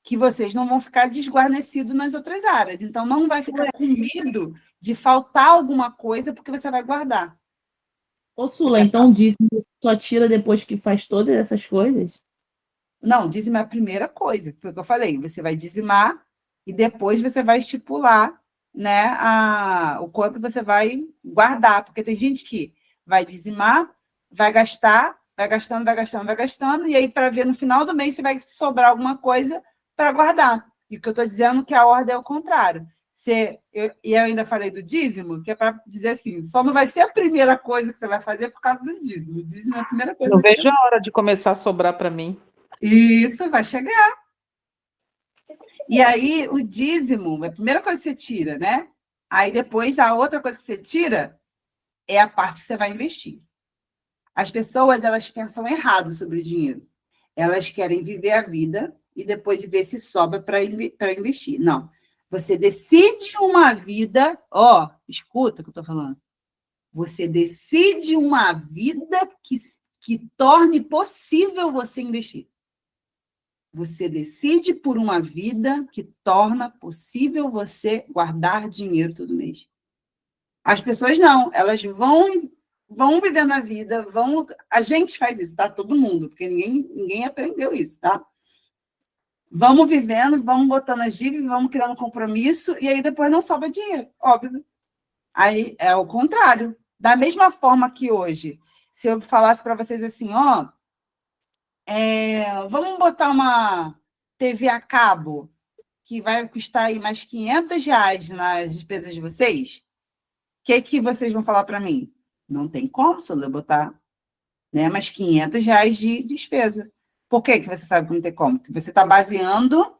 que vocês não vão ficar desguarnecidos nas outras áreas. Então, não vai ficar com medo de faltar alguma coisa, porque você vai guardar. Ô, Sula, então dízimo só tira depois que faz todas essas coisas? Não, dízimo é a primeira coisa, foi o que eu falei. Você vai dizimar e depois você vai estipular, né, o quanto você vai guardar. Porque tem gente que vai dizimar, vai gastar, vai gastando, vai gastando, vai gastando, e aí, para ver no final do mês, se vai sobrar alguma coisa para guardar. E o que eu estou dizendo é que a ordem é o contrário. E eu ainda falei do dízimo, que é para dizer assim, só não vai ser a primeira coisa que você vai fazer por causa do dízimo. O dízimo é a primeira coisa. Não vejo a hora de começar a sobrar para mim. Isso, vai chegar. E aí, o dízimo é a primeira coisa que você tira, né? Aí, depois, a outra coisa que você tira é a parte que você vai investir. As pessoas, elas pensam errado sobre o dinheiro. Elas querem viver a vida e depois ver se sobra para investir. Não. Você decide uma vida... escuta o que eu estou falando. Você decide uma vida que torne possível você investir. Você decide por uma vida que torna possível você guardar dinheiro todo mês. As pessoas não, elas vão vivendo a vida, a gente faz isso, tá? Todo mundo, porque ninguém aprendeu isso, tá? Vamos vivendo, vamos botando as dívidas, vamos criando compromisso, e aí depois não sobra dinheiro, óbvio. Aí é o contrário. Da mesma forma que hoje, se eu falasse para vocês assim, vamos botar uma TV a cabo que vai custar aí mais R$ 500 nas despesas de vocês, o que vocês vão falar para mim? Não tem como, se eu botar, né, mais R$ 500 de despesa. Por que você sabe que não tem como? Porque você está baseando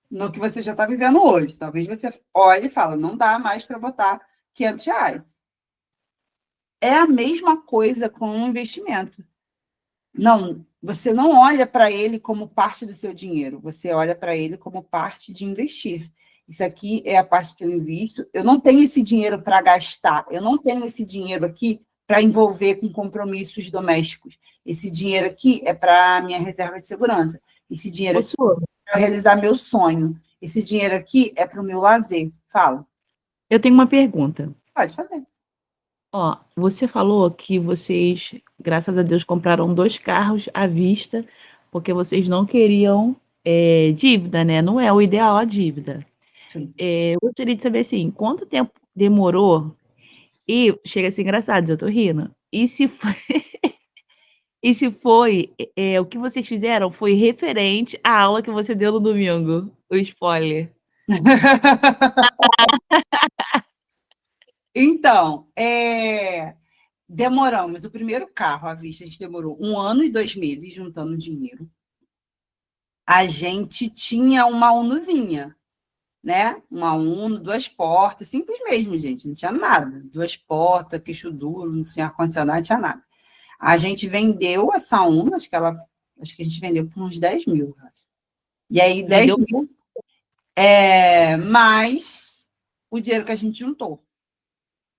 no que você já está vivendo hoje. Talvez você olhe e fale, não dá mais para botar R$ 500. É a mesma coisa com o investimento. Não, você não olha para ele como parte do seu dinheiro, você olha para ele como parte de investir. Isso aqui é a parte que eu invisto. Eu não tenho esse dinheiro para gastar, eu não tenho esse dinheiro aqui para envolver com compromissos domésticos. Esse dinheiro aqui é para a minha reserva de segurança. Esse dinheiro aqui é para realizar meu sonho. Esse dinheiro aqui é para o meu lazer. Fala. Eu tenho uma pergunta. Pode fazer. Você falou que vocês, graças a Deus, compraram 2 carros à vista, porque vocês não queriam dívida, né? Não é o ideal a dívida. Sim. Eu gostaria de saber, assim, quanto tempo demorou? E chega a ser engraçado, eu tô rindo. E se foi, o que vocês fizeram foi referente à aula que você deu no domingo, o spoiler. Então, demoramos. O primeiro carro à vista, a gente demorou 1 ano e 2 meses juntando dinheiro. A gente tinha uma Unuzinha. né? Uma Uno, 2 portas, simples mesmo, gente, não tinha nada. 2 portas, queixo duro, não tinha ar-condicionado, não tinha nada. A gente vendeu essa Uno, acho que a gente vendeu por uns 10 mil. E aí, 10 Vendeu? mil, mais o dinheiro que a gente juntou.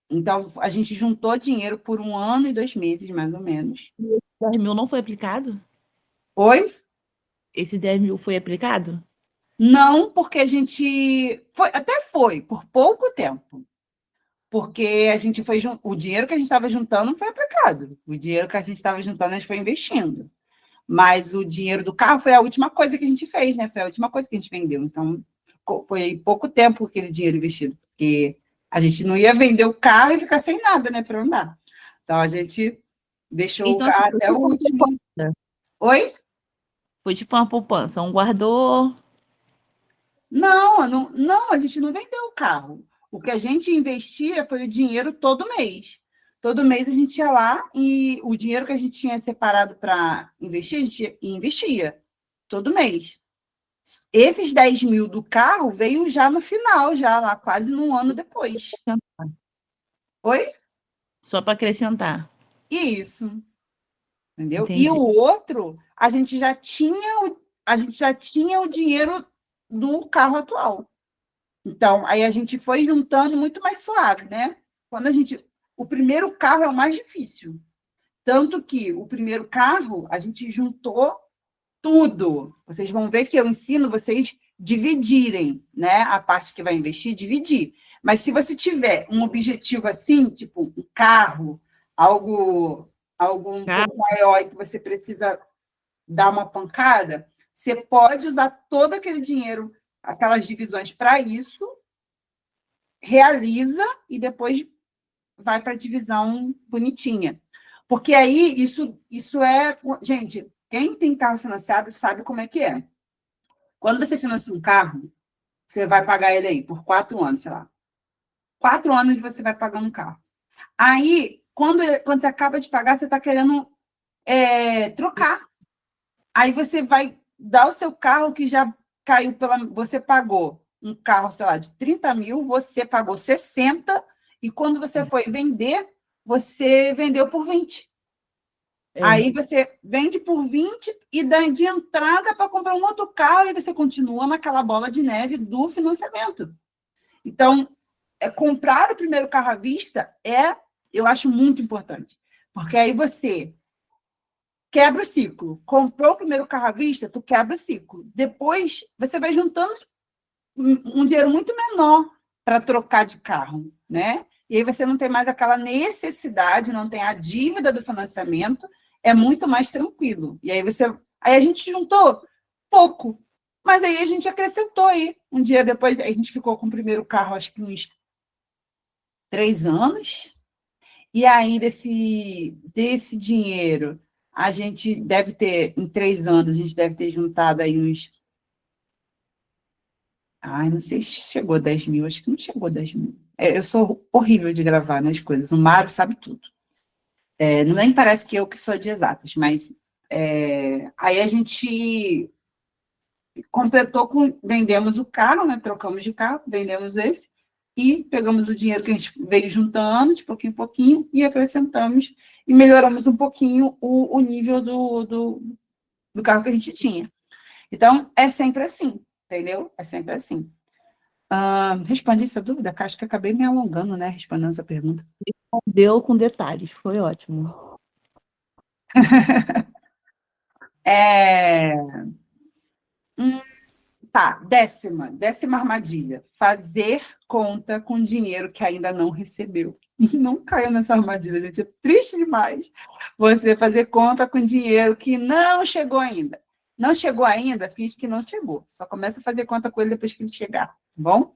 Então, a gente juntou dinheiro por 1 ano e 2 meses, mais ou menos. 10 mil não foi aplicado? Oi? Esse 10 mil foi aplicado? Não, porque a gente... até foi, por pouco tempo. Porque a gente foi... O dinheiro que a gente estava juntando não foi aplicado. O dinheiro que a gente estava juntando, a gente foi investindo. Mas o dinheiro do carro foi a última coisa que a gente fez, né? Foi a última coisa que a gente vendeu. Então, foi pouco tempo aquele dinheiro investido, porque a gente não ia vender o carro e ficar sem nada, né, para andar. Então, a gente deixou o Então, assim, carro foi até o tipo uma último. poupança. Oi? Foi tipo uma poupança. Um guardou. Não, a gente não vendeu o carro. O que a gente investia foi o dinheiro todo mês. Todo mês a gente ia lá e o dinheiro que a gente tinha separado para investir, a gente investia. Todo mês. Esses 10 mil do carro veio já no final, já lá, quase num ano depois. Oi? Só para acrescentar. Isso, entendeu? E o Entendi. outro, a gente já tinha o dinheiro do carro atual. Então, aí a gente foi juntando muito mais suave, né? O primeiro carro é o mais difícil. Tanto que o primeiro carro, a gente juntou tudo. Vocês vão ver que eu ensino vocês dividirem, né? A parte que vai investir, dividir. Mas se você tiver um objetivo assim, tipo um carro, algo um pouco maior e que você precisa dar uma pancada, você pode usar todo aquele dinheiro, aquelas divisões para isso, realiza e depois vai para a divisão bonitinha. Porque aí isso é... Gente, quem tem carro financiado sabe como é que é. Quando você financia um carro, você vai pagar ele aí por 4 anos, sei lá. 4 anos você vai pagando um carro. Aí, quando você acaba de pagar, você está querendo trocar. Aí você vai dar o seu carro que já caiu Você pagou um carro, sei lá, de 30 mil, você pagou 60, e quando você foi vender, você vendeu por 20. Aí você vende por 20 e dá de entrada para comprar um outro carro e você continua naquela bola de neve do financiamento. Então, comprar o primeiro carro à vista eu acho muito importante, porque aí você quebra o ciclo. Comprou o primeiro carro à vista, tu quebra o ciclo. Depois, você vai juntando um dinheiro muito menor para trocar de carro, né? E aí você não tem mais aquela necessidade, não tem a dívida do financiamento, é muito mais tranquilo. E aí aí a gente juntou pouco, mas aí a gente acrescentou aí. Um dia depois, a gente ficou com o primeiro carro, acho que uns 3 anos, e aí desse dinheiro, a gente deve ter, em 3 anos, a gente deve ter juntado aí uns... Ai, não sei se chegou a 10 mil, acho que não chegou a 10 mil. Eu sou horrível de gravar nas coisas, o Mário sabe tudo. Nem parece que eu que sou de exatas, mas aí a gente completou vendemos o carro, né? Trocamos de carro, vendemos esse, e pegamos o dinheiro que a gente veio juntando, de pouquinho em pouquinho, e acrescentamos, e melhoramos um pouquinho o nível do carro que a gente tinha. Então, é sempre assim, entendeu? É sempre assim. Respondi essa dúvida, Acho que acabei me alongando, né, respondendo essa pergunta. Respondeu com detalhes, foi ótimo. Tá, décima armadilha. Fazer conta com dinheiro que ainda não recebeu. Não caiu nessa armadilha, gente. É triste demais você fazer conta com dinheiro que não chegou ainda. Não chegou ainda, finge que não chegou. Só começa a fazer conta com ele depois que ele chegar, tá bom?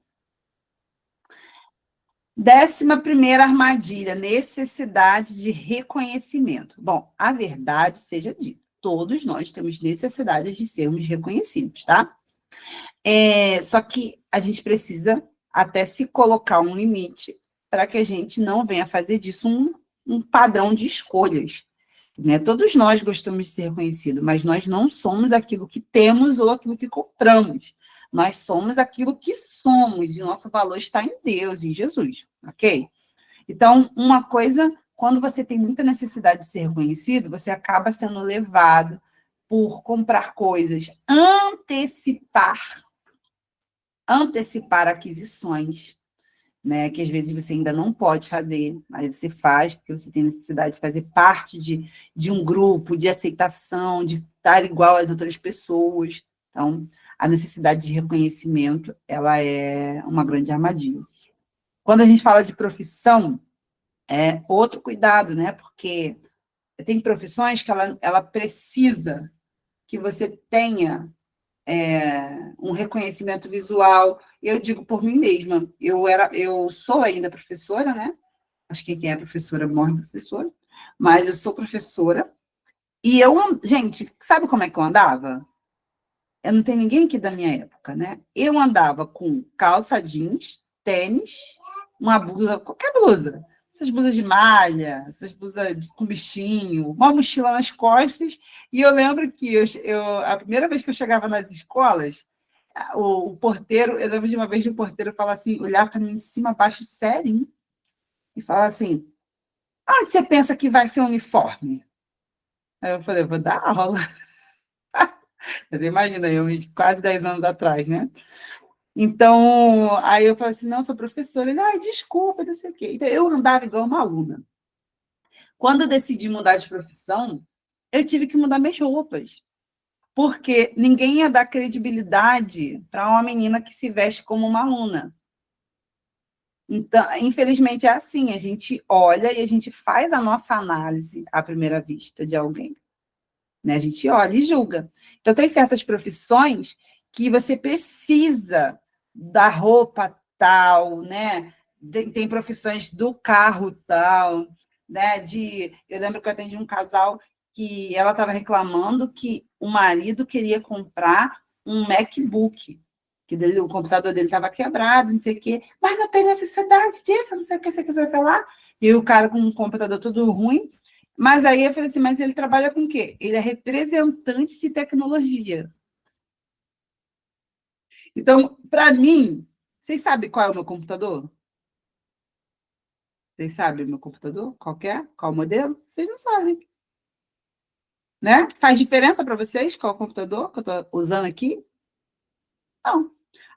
11ª armadilha, necessidade de reconhecimento. Bom, a verdade seja dita, todos nós temos necessidade de sermos reconhecidos, tá? Só que a gente precisa até se colocar um limite para que a gente não venha fazer disso um padrão de escolhas, né? Todos nós gostamos de ser reconhecidos, mas nós não somos aquilo que temos ou aquilo que compramos. Nós somos aquilo que somos, e o nosso valor está em Deus, em Jesus, ok? Então, uma coisa, quando você tem muita necessidade de ser reconhecido, você acaba sendo levado por comprar coisas, antecipar aquisições, né, que às vezes você ainda não pode fazer, mas você faz, porque você tem necessidade de fazer parte de um grupo, de aceitação, de estar igual às outras pessoas. Então, a necessidade de reconhecimento, ela é uma grande armadilha. Quando a gente fala de profissão, é outro cuidado, né, porque tem profissões que ela precisa que você tenha um reconhecimento visual. Eu digo por mim mesma, eu sou ainda professora, né? Acho que quem é professora morre professora, mas eu sou professora, e gente, sabe como é que eu andava? Eu não tenho ninguém aqui da minha época, né? Eu andava com calça jeans, tênis, uma blusa, qualquer blusa, essas blusas de malha, essas blusas com bichinho, uma mochila nas costas, e eu lembro que a primeira vez que eu chegava nas escolas, o porteiro, eu lembro de uma vez de um porteiro falar assim, olhar para mim de cima a baixo, sério, e falar assim, onde você pensa que vai ser o uniforme? Aí eu falei, vou dar aula. Mas imagina, eu quase 10 anos atrás, né? Então, aí eu falei assim, não, sou professora. Ele, desculpa, não sei o quê. Então, eu andava igual uma aluna. Quando eu decidi mudar de profissão, eu tive que mudar minhas roupas, porque ninguém ia dar credibilidade para uma menina que se veste como uma aluna. Então, infelizmente, é assim, a gente olha e a gente faz a nossa análise à primeira vista de alguém. Né? A gente olha e julga. Então, tem certas profissões que você precisa da roupa tal, né? Tem profissões do carro tal, né? Eu lembro que eu atendi um casal que ela estava reclamando que o marido queria comprar um MacBook, que o computador dele estava quebrado, não sei o quê, mas não tem necessidade disso, não sei o que você quiser falar. E o cara com um computador todo ruim. Mas aí eu falei assim, mas ele trabalha com o quê? Ele é representante de tecnologia. Então, para mim, vocês sabem qual é o meu computador? Vocês sabem o meu computador? Qual que é? Qual o modelo? Vocês não sabem. Né? Faz diferença para vocês qual é o computador que eu estou usando aqui? Não.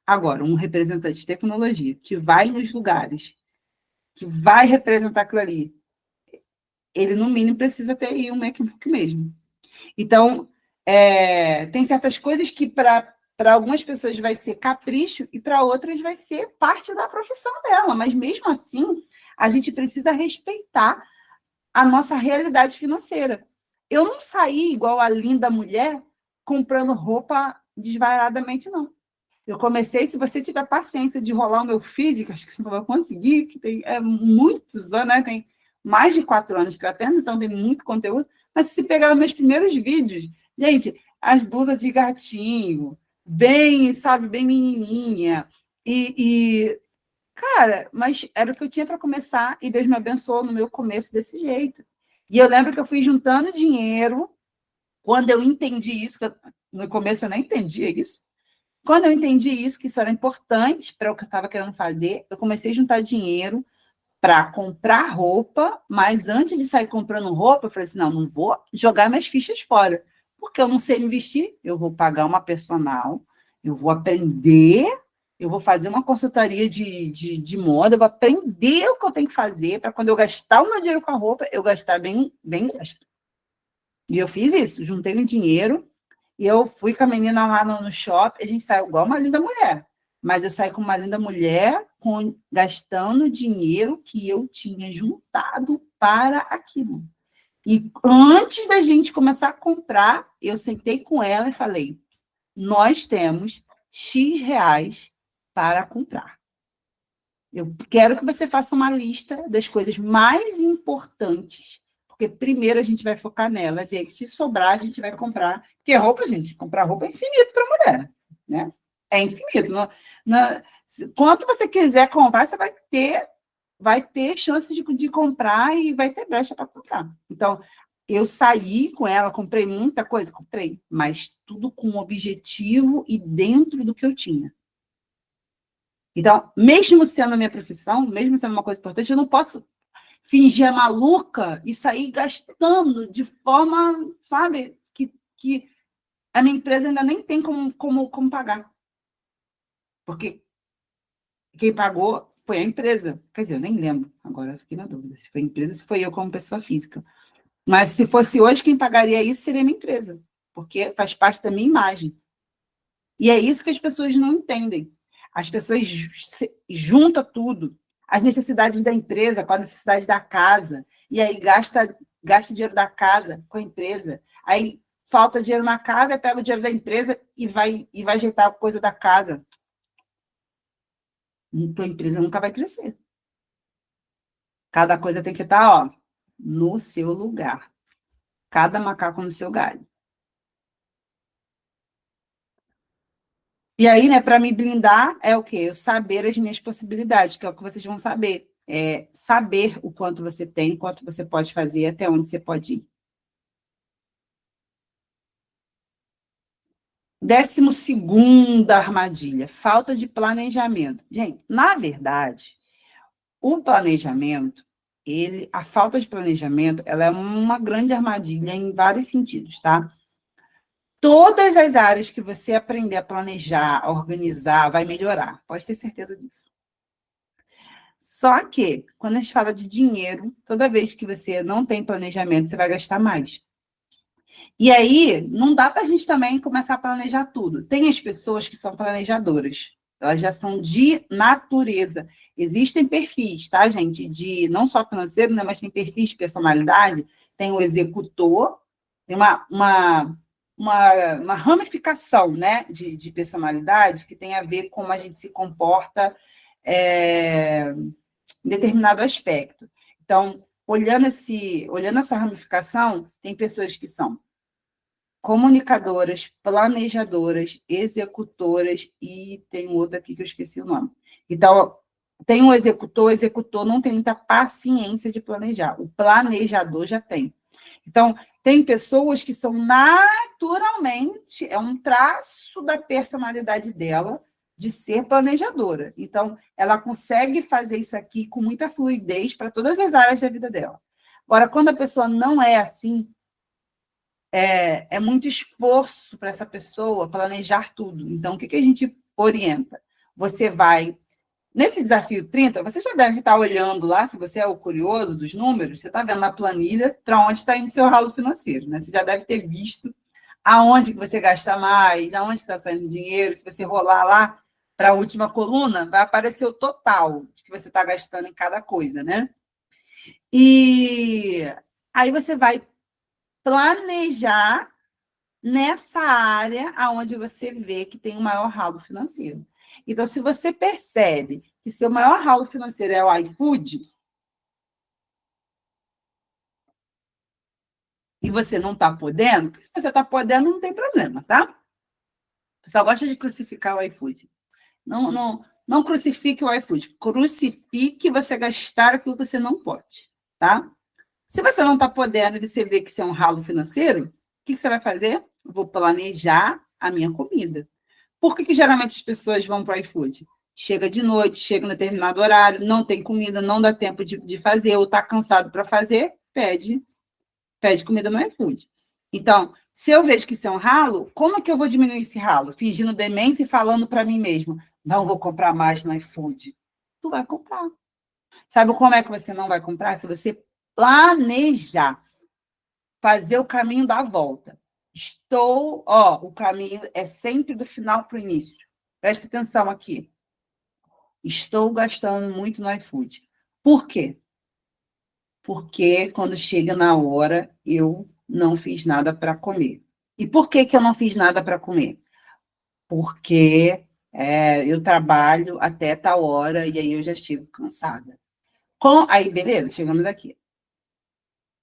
Agora, um representante de tecnologia que vai nos lugares, que vai representar aquilo ali, ele, no mínimo, precisa ter aí um MacBook mesmo. Então, tem certas coisas que, para algumas pessoas, vai ser capricho e, para outras, vai ser parte da profissão dela. Mas, mesmo assim, a gente precisa respeitar a nossa realidade financeira. Eu não saí igual a linda mulher comprando roupa desvairadamente, não. Eu comecei, se você tiver paciência de rolar o meu feed, que acho que você não vai conseguir, que tem muitos anos, né? Tem mais de 4 anos que eu atendo, então tem muito conteúdo. Mas se pegar os meus primeiros vídeos, gente, as blusas de gatinho, bem, sabe, bem menininha. Cara, mas era o que eu tinha para começar, e Deus me abençoou no meu começo desse jeito. E eu lembro que eu fui juntando dinheiro, quando eu entendi isso, no começo eu nem entendia isso. Quando eu entendi isso, que isso era importante para o que eu estava querendo fazer, eu comecei a juntar dinheiro para comprar roupa, mas antes de sair comprando roupa, eu falei assim, não vou jogar minhas fichas fora, porque eu não sei me vestir, eu vou pagar uma personal, eu vou aprender, eu vou fazer uma consultoria de moda, eu vou aprender o que eu tenho que fazer para quando eu gastar o meu dinheiro com a roupa, eu gastar bem gasto. E eu fiz isso, juntei um dinheiro, e eu fui com a menina lá no shopping, a gente saiu igual uma linda mulher. Mas eu saí com uma linda mulher, gastando dinheiro que eu tinha juntado para aquilo. E antes da gente começar a comprar, eu sentei com ela e falei, nós temos X reais para comprar. Eu quero que você faça uma lista das coisas mais importantes, porque primeiro a gente vai focar nelas, e aí, se sobrar, a gente vai comprar. Porque roupa, gente, comprar roupa é infinito para mulher, né? É infinito. Quanto você quiser comprar, você vai ter chance de comprar e vai ter brecha para comprar. Então, eu saí com ela, comprei muita coisa, comprei, mas tudo com objetivo e dentro do que eu tinha. Então, mesmo sendo a minha profissão, mesmo sendo uma coisa importante, eu não posso fingir a maluca e sair gastando de forma, sabe, que a minha empresa ainda nem tem como pagar. Porque quem pagou foi a empresa. Quer dizer, eu nem lembro, agora eu fiquei na dúvida se foi a empresa, se foi eu como pessoa física. Mas se fosse hoje, quem pagaria isso seria a minha empresa, porque faz parte da minha imagem. E é isso que as pessoas não entendem. As pessoas juntam tudo, as necessidades da empresa com as necessidades da casa, e aí gasta dinheiro da casa com a empresa. Aí falta dinheiro na casa, aí pega o dinheiro da empresa e vai ajeitar a coisa da casa. Tua empresa nunca vai crescer. Cada coisa tem que estar, ó, no seu lugar. Cada macaco no seu galho. E aí, né, para me blindar, é o quê? Eu saber as minhas possibilidades, que é o que vocês vão saber. É saber o quanto você tem, o quanto você pode fazer, até onde você pode ir. 12ª armadilha, falta de planejamento. Gente, na verdade, o planejamento, a falta de planejamento, ela é uma grande armadilha em vários sentidos, tá? Todas as áreas que você aprender a planejar, a organizar, vai melhorar. Pode ter certeza disso. Só que, quando a gente fala de dinheiro, toda vez que você não tem planejamento, você vai gastar mais. E aí, não dá para a gente também começar a planejar tudo. Tem as pessoas que são planejadoras. Elas já são de natureza. Existem perfis, tá, gente? De não só financeiro, né, mas tem perfis de personalidade. Tem o executor, tem uma ramificação, né, de personalidade que tem a ver com como a gente se comporta em determinado aspecto. Então, olhando essa ramificação, tem pessoas que são comunicadoras, planejadoras, executoras, e tem um outro aqui que eu esqueci o nome. Então, tem um executor, o executor não tem muita paciência de planejar, o planejador já tem. Então, tem pessoas que são naturalmente, é um traço da personalidade dela de ser planejadora. Então, ela consegue fazer isso aqui com muita fluidez para todas as áreas da vida dela. Agora, quando a pessoa não é assim, é muito esforço para essa pessoa planejar tudo. Então, o que a gente orienta? Você vai... Nesse desafio 30, você já deve estar olhando lá, se você é o curioso dos números, você está vendo na planilha para onde está indo seu ralo financeiro, né? Você já deve ter visto aonde que você gasta mais, aonde está saindo dinheiro. Se você rolar lá para a última coluna, vai aparecer o total de que você está gastando em cada coisa, né? E aí você vai planejar nessa área aonde você vê que tem o maior ralo financeiro. Então, se você percebe que seu maior ralo financeiro é o iFood, e você não está podendo, se você está podendo, não tem problema, tá? O pessoal gosta de crucificar o iFood. Não crucifique o iFood. Crucifique você gastar aquilo que você não pode, tá? Se você não está podendo e você vê que isso é um ralo financeiro, o que você vai fazer? Vou planejar a minha comida. Por que geralmente as pessoas vão para o iFood? Chega de noite, chega em determinado horário, não tem comida, não dá tempo de fazer, ou está cansado para fazer, pede comida no iFood. Então, se eu vejo que isso é um ralo, como é que eu vou diminuir esse ralo? Fingindo demência e falando para mim mesmo, não vou comprar mais no iFood. Tu vai comprar. Sabe como é que você não vai comprar? Se você planejar, fazer o caminho da volta. O caminho é sempre do final para o início. Presta atenção aqui. Estou gastando muito no iFood. Por quê? Porque quando chega na hora, eu não fiz nada para comer. E por que eu não fiz nada para comer? Porque eu trabalho até tal hora e aí eu já chego cansada. Aí, beleza, chegamos aqui.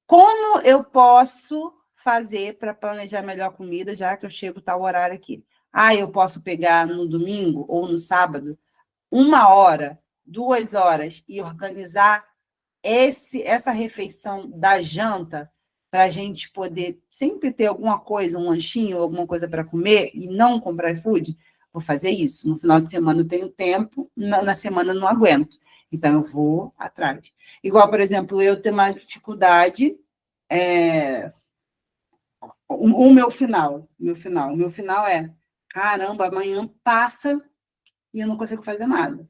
Como eu posso fazer para planejar melhor a comida, já que eu chego tal horário aqui? Eu posso pegar no domingo ou no sábado 1 hora, 2 horas e organizar essa refeição da janta para a gente poder sempre ter alguma coisa, um lanchinho, alguma coisa para comer e não comprar iFood, vou fazer isso. No final de semana eu tenho tempo, na semana eu não aguento. Então, eu vou atrás. Igual, por exemplo, eu tenho uma dificuldade, o meu final é, caramba, amanhã passa e eu não consigo fazer nada.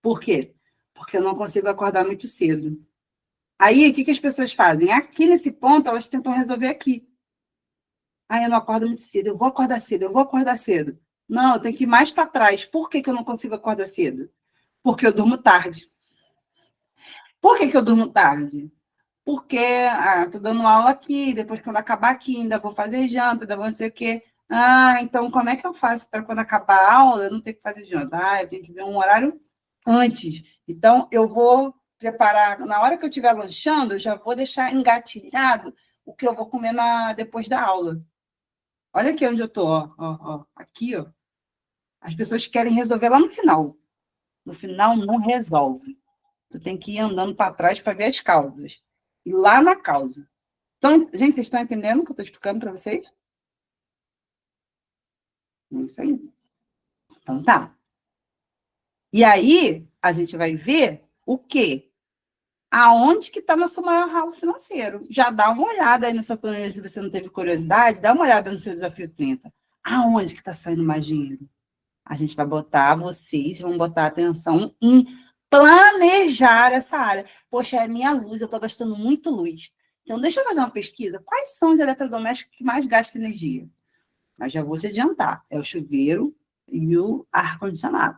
Por quê? Porque eu não consigo acordar muito cedo. Aí, o que as pessoas fazem? Aqui, nesse ponto, elas tentam resolver aqui. Eu não acordo muito cedo, eu vou acordar cedo, eu vou acordar cedo. Não, eu tenho que ir mais para trás. Por que eu não consigo acordar cedo? Porque eu durmo tarde. Por que eu durmo tarde? Porque estou dando aula aqui, depois quando acabar aqui, ainda vou fazer janta, ainda vou não sei o quê. Então como é que eu faço para quando acabar a aula eu não ter que fazer janta? Eu tenho que ver um horário antes. Então, eu vou preparar, na hora que eu estiver lanchando, eu já vou deixar engatilhado o que eu vou comer depois da aula. Olha aqui onde eu estou, ó. Aqui, ó. As pessoas querem resolver lá no final. No final, não resolve. Tu tem que ir andando para trás para ver as causas. E lá na causa. Então, gente, vocês estão entendendo o que eu estou explicando para vocês? É isso aí. Então, tá. E aí, a gente vai ver o quê? Aonde que está nosso maior ralo financeiro. Já dá uma olhada aí nessa planilha, se você não teve curiosidade, dá uma olhada no seu desafio 30. Aonde que está saindo mais dinheiro? A gente vai botar, vocês vão botar atenção em planejar essa área. Poxa, é minha luz, eu estou gastando muito luz. Então, deixa eu fazer uma pesquisa. Quais são os eletrodomésticos que mais gastam energia? Mas já vou te adiantar. É o chuveiro e o ar-condicionado.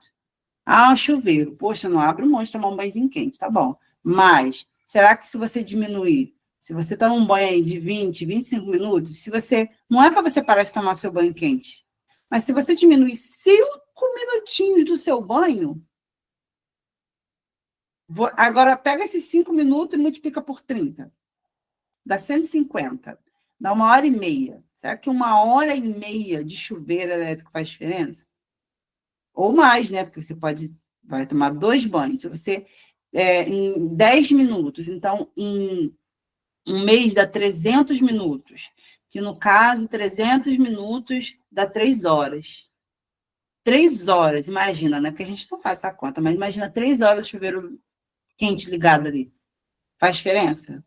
O chuveiro. Poxa, não abre mão de tomar um banhozinho quente, tá bom. Mas, será que se você diminuir, se você está num banho aí de 20, 25 minutos, se você, não é para você parar de tomar seu banho quente, mas se você diminuir 5 minutinhos do seu banho, agora pega esses 5 minutos e multiplica por 30. Dá 150. Dá 1h30. Será que 1h30 de chuveiro elétrico faz diferença? Ou mais, né? Porque você vai tomar 2 banhos. Se você, em 10 minutos, então, em um mês dá 300 minutos, que no caso, 300 minutos dá 3 horas. 3 horas, imagina, né? Porque a gente não faz essa conta, mas imagina 3 horas de chuveiro quente ligado ali. Faz diferença?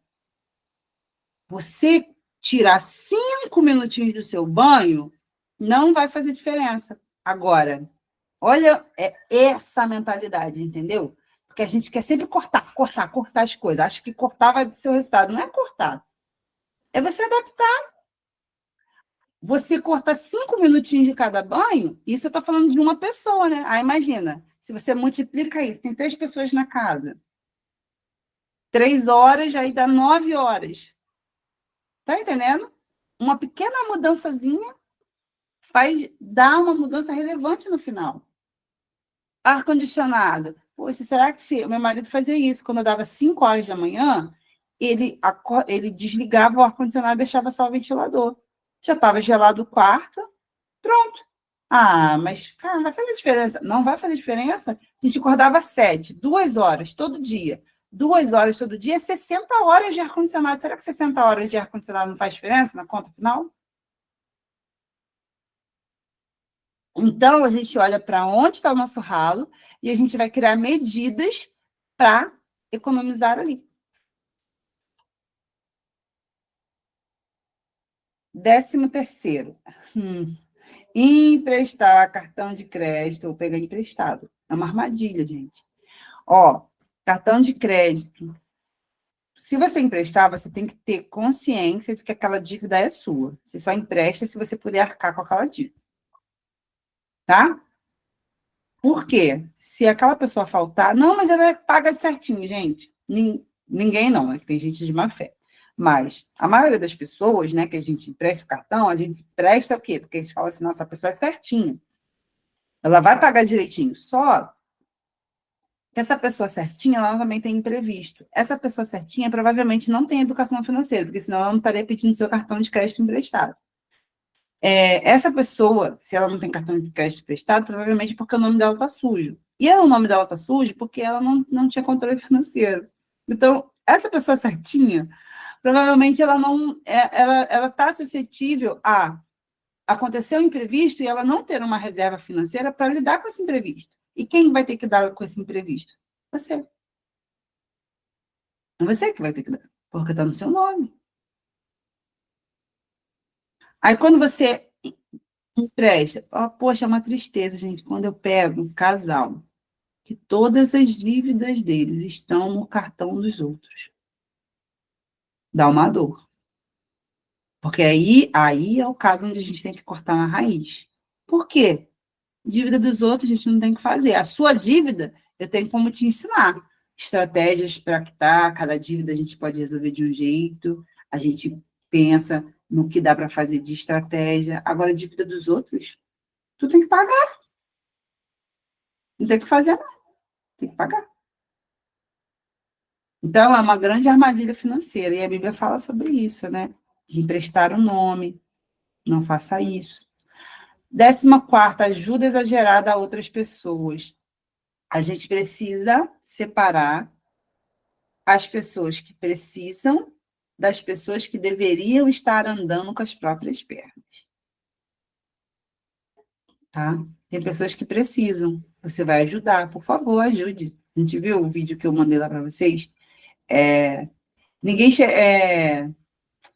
Você tirar 5 minutinhos do seu banho não vai fazer diferença. Agora, olha essa mentalidade, entendeu? Porque a gente quer sempre cortar as coisas. Acha que cortar vai ser o resultado. Não é cortar. É você adaptar. Você corta 5 minutinhos de cada banho, isso eu estou falando de uma pessoa, né? Imagina, se você multiplica isso, tem 3 pessoas na casa. 3 horas, aí dá 9 horas. Tá entendendo? Uma pequena mudançazinha dá uma mudança relevante no final. Ar-condicionado. Poxa, será que se o meu marido fazia isso? Quando eu dava 5 horas da manhã, ele desligava o ar-condicionado e deixava só o ventilador. Já estava gelado o quarto, pronto. Mas, cara, vai fazer diferença? Não vai fazer diferença? A gente acordava 7, 2 horas todo dia. 2 horas todo dia é 60 horas de ar-condicionado. Será que 60 horas de ar-condicionado não faz diferença na conta final? Então, a gente olha para onde está o nosso ralo e a gente vai criar medidas para economizar ali. 13º. Emprestar cartão de crédito ou pegar emprestado. É uma armadilha, gente. Cartão de crédito. Se você emprestar, você tem que ter consciência de que aquela dívida é sua. Você só empresta se você puder arcar com aquela dívida. Tá? Por quê? Se aquela pessoa faltar... Não, mas ela paga certinho, gente. Ninguém não, né? Tem gente de má fé. Mas a maioria das pessoas, né, que a gente empresta o cartão, a gente empresta o quê? Porque a gente fala assim, nossa, a pessoa é certinha. Ela vai pagar direitinho. Só que essa pessoa certinha, ela também tem imprevisto. Essa pessoa certinha provavelmente não tem educação financeira, porque senão ela não estaria pedindo seu cartão de crédito emprestado. Essa pessoa, se ela não tem cartão de crédito emprestado, provavelmente porque o nome dela está sujo. E o nome dela está sujo porque ela não tinha controle financeiro. Então, essa pessoa certinha provavelmente ela não, ela está suscetível a acontecer um imprevisto e ela não ter uma reserva financeira para lidar com esse imprevisto. E quem vai ter que dar com esse imprevisto? Você. É você que vai ter que dar, porque está no seu nome. Aí, quando você empresta, poxa, é uma tristeza, gente, quando eu pego um casal que todas as dívidas deles estão no cartão dos outros. Dá uma dor. Porque aí é o caso onde a gente tem que cortar na raiz. Por quê? Dívida dos outros a gente não tem que fazer. A sua dívida, eu tenho como te ensinar. Estratégias para quitar, cada dívida a gente pode resolver de um jeito, a gente pensa no que dá para fazer de estratégia. Agora, a dívida dos outros, tu tem que pagar. Não tem que fazer, não. Tem que pagar. Então, é uma grande armadilha financeira, e a Bíblia fala sobre isso, né? De emprestar o nome, não faça isso. 14ª, ajuda exagerada a outras pessoas. A gente precisa separar as pessoas que precisam das pessoas que deveriam estar andando com as próprias pernas. Tá? Tem pessoas que precisam, você vai ajudar, por favor, ajude. A gente viu o vídeo que eu mandei lá para vocês?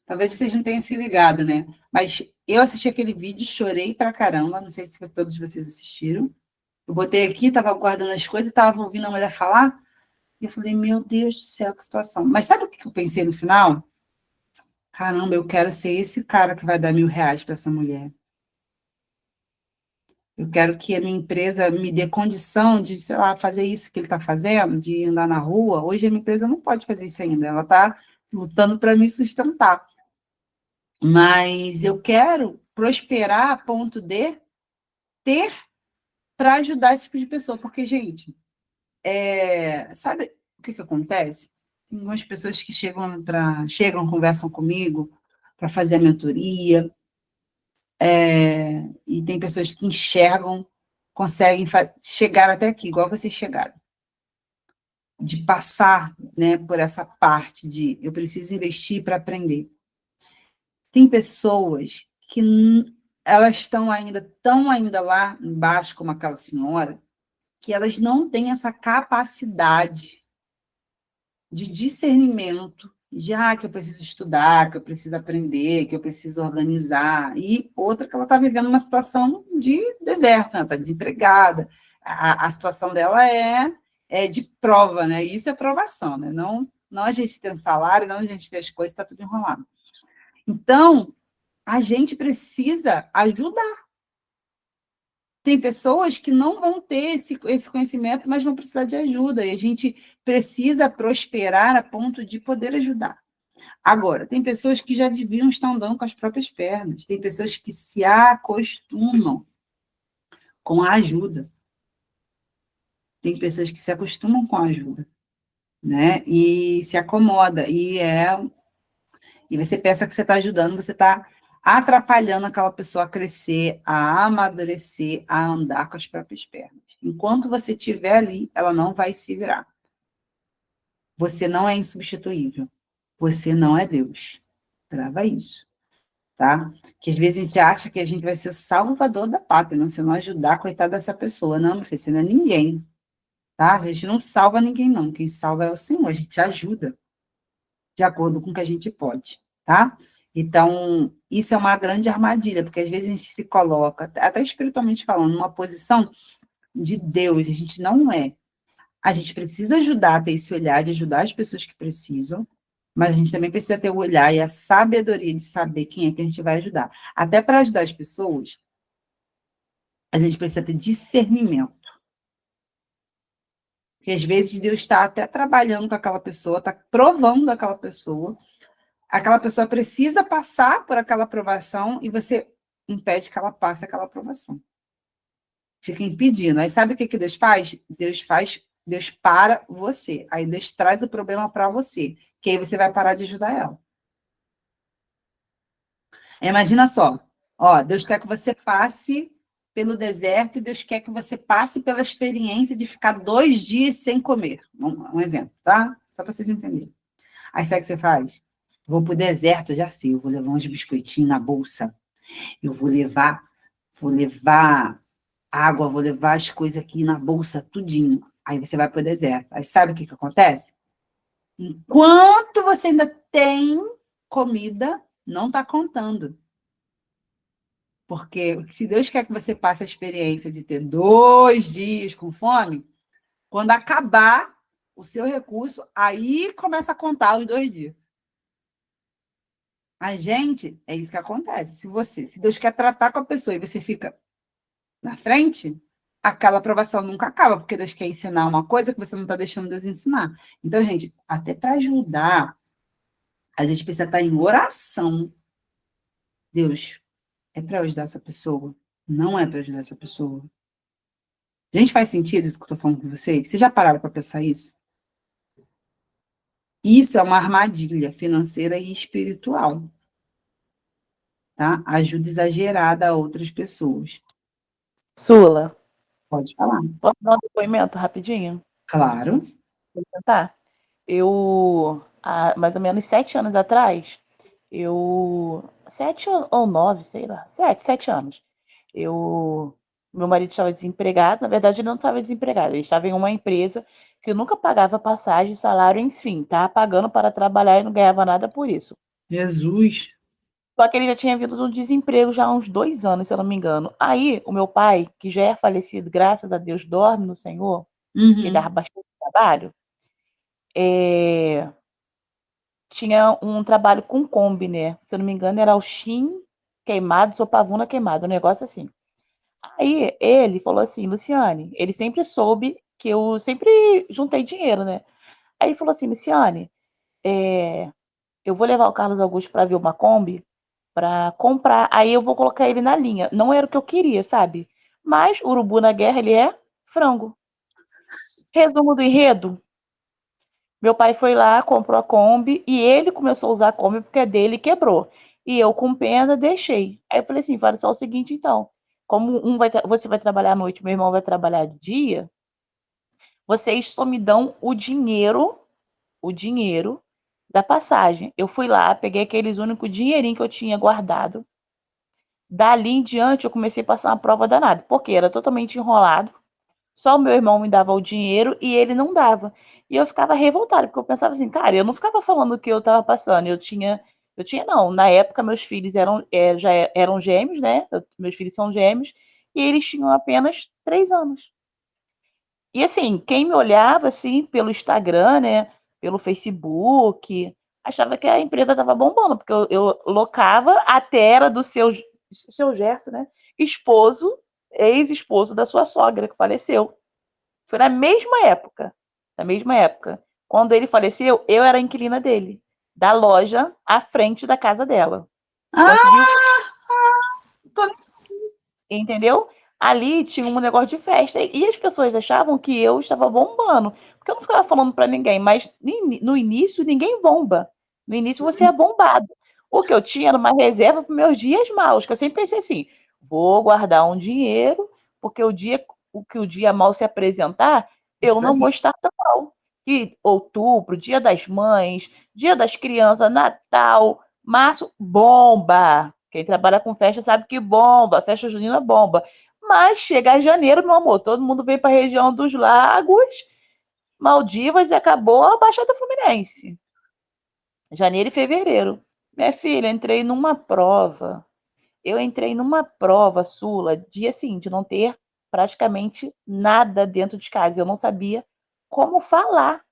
Talvez vocês não tenham se ligado, né? Mas eu assisti aquele vídeo, chorei pra caramba, não sei se todos vocês assistiram. Eu botei aqui, estava guardando as coisas, estava ouvindo a mulher falar, e eu falei, meu Deus do céu, que situação. Mas sabe o que eu pensei no final? Caramba, eu quero ser esse cara que vai dar R$1.000 para essa mulher. Eu quero que a minha empresa me dê condição de, sei lá, fazer isso que ele está fazendo, de andar na rua. Hoje a minha empresa não pode fazer isso ainda, ela está lutando para me sustentar. Mas eu quero prosperar a ponto de ter para ajudar esse tipo de pessoa. Porque, gente, sabe o que acontece? Tem algumas pessoas que chegam, conversam comigo para fazer a mentoria, e tem pessoas que enxergam, conseguem chegar até aqui, igual vocês chegaram. De passar, né, por essa parte de eu preciso investir para aprender. Tem pessoas que elas estão ainda lá embaixo, como aquela senhora, que elas não têm essa capacidade de discernimento, de que eu preciso estudar, que eu preciso aprender, que eu preciso organizar, e outra que ela está vivendo uma situação de deserto, ela está desempregada, a situação dela é de prova, né? Isso é provação, né? Não a gente tem salário, não a gente tem as coisas, está tudo enrolado. Então, a gente precisa ajudar. Tem pessoas que não vão ter esse conhecimento, mas vão precisar de ajuda, e a gente precisa prosperar a ponto de poder ajudar. Agora, tem pessoas que já deviam estar andando com as próprias pernas, tem pessoas que se acostumam com a ajuda. Tem pessoas que se acostumam com a ajuda, né? E se acomoda, e você pensa que você está ajudando, você está atrapalhando aquela pessoa a crescer, a amadurecer, a andar com as próprias pernas. Enquanto você estiver ali, ela não vai se virar. Você não é insubstituível. Você não é Deus. Grava isso, tá? Que às vezes a gente acha que a gente vai ser o salvador da pátria, não? Se não ajudar, coitada dessa pessoa. Não, meu filho, você não é ninguém, tá? A gente não salva ninguém, não. Quem salva é o Senhor, a gente ajuda de acordo com o que a gente pode, tá? Então, isso é uma grande armadilha, porque às vezes a gente se coloca, até espiritualmente falando, numa posição de Deus, a gente não é. A gente precisa ajudar a ter esse olhar de ajudar as pessoas que precisam, mas a gente também precisa ter o olhar e a sabedoria de saber quem é que a gente vai ajudar. Até para ajudar as pessoas, a gente precisa ter discernimento. Porque às vezes Deus está até trabalhando com aquela pessoa, está provando aquela pessoa precisa passar por aquela aprovação e você impede que ela passe aquela aprovação. Fica impedindo. Aí sabe o que Deus faz? Deus para você. Aí Deus traz o problema para você, que aí você vai parar de ajudar ela. Imagina só, Deus quer que você passe pelo deserto e Deus quer que você passe pela experiência de ficar 2 dias sem comer. Um exemplo, tá? Só para vocês entenderem. Aí sabe o que você faz? Vou pro deserto, já sei, eu vou levar uns biscoitinhos na bolsa. Eu vou levar água, vou levar as coisas aqui na bolsa, tudinho. Aí você vai pro deserto. Aí sabe o que que acontece? Enquanto você ainda tem comida, não está contando. Porque se Deus quer que você passe a experiência de ter 2 dias com fome, quando acabar o seu recurso, aí começa a contar os 2 dias. A gente, é isso que acontece. Se Deus quer tratar com a pessoa e você fica na frente, aquela aprovação nunca acaba, porque Deus quer ensinar uma coisa que você não está deixando Deus ensinar. Então, gente, até para ajudar, a gente precisa estar em oração. Deus, é para ajudar essa pessoa? Não é para ajudar essa pessoa? Gente, faz sentido isso que eu estou falando com vocês? Vocês já pararam para pensar isso? Isso é uma armadilha financeira e espiritual, tá? Ajuda exagerada a outras pessoas. Sula, Pode falar. posso dar um depoimento rapidinho? Claro. Vou tentar. Eu, há mais ou menos 7 anos atrás, sete ou 9, sei lá, 7 anos. Meu marido estava desempregado, na verdade ele não estava desempregado, ele estava em uma empresa que nunca pagava passagem, salário, enfim, estava pagando para trabalhar e não ganhava nada por isso. Jesus. Só que ele já tinha vindo do desemprego já há uns 2 anos, se eu não me engano. Aí, o meu pai, que já é falecido, graças a Deus, dorme no Senhor, que Uhum. dava bastante trabalho, tinha um trabalho com Kombi, né? Se eu não me engano, era Auxin queimado, Sopavuna queimado, um negócio assim. Aí ele falou assim, Luciane, ele sempre soube que eu sempre juntei dinheiro, né? Aí ele falou assim, Luciane, eu vou levar o Carlos Augusto para ver uma Kombi para comprar, aí eu vou colocar ele na linha. Não era o que eu queria, sabe? Mas urubu na guerra, ele é frango. Resumo do enredo, meu pai foi lá, comprou a Kombi e ele começou a usar a Kombi porque a dele quebrou. E eu, com pena, deixei. Aí eu falei assim: fala só o seguinte, então. Como você vai trabalhar à noite, meu irmão vai trabalhar de dia, vocês só me dão o dinheiro da passagem. Eu fui lá, peguei aqueles únicos dinheirinho que eu tinha guardado. Dali em diante, eu comecei a passar uma prova danada, porque era totalmente enrolado. Só o meu irmão me dava o dinheiro e ele não dava. E eu ficava revoltada, porque eu pensava assim, cara, eu não ficava falando o que eu estava passando. Eu tinha não. Na época, meus filhos eram gêmeos, né? Meus filhos são gêmeos, e eles tinham apenas 3 anos. E assim, quem me olhava assim pelo Instagram, né? Pelo Facebook, achava que a empresa estava bombando, porque eu locava até era do seu Gerson, né? Esposo, ex-esposo da sua sogra, que faleceu. Foi na mesma época. Quando ele faleceu, eu era a inquilina dele, da loja à frente da casa dela. Conseguiu, Ah, entendeu? Ali tinha um negócio de festa e as pessoas achavam que eu estava bombando, porque eu não ficava falando para ninguém, mas no início ninguém bomba. No início você é bombado. O que eu tinha era uma reserva para meus dias maus, que eu sempre pensei assim, vou guardar um dinheiro, porque o dia mal se apresentar, eu isso não vou aí. estar tão mal. E outubro, Dia das Mães, Dia das Crianças, Natal, março, bomba. Quem trabalha com festa sabe que bomba, festa junina bomba. Mas chega janeiro, meu amor, todo mundo vem para a região dos lagos, Maldivas e acabou a Baixada Fluminense. Janeiro e fevereiro. Minha filha, eu entrei numa prova, Sula, de assim, de não ter praticamente nada dentro de casa. Eu não sabia como falar.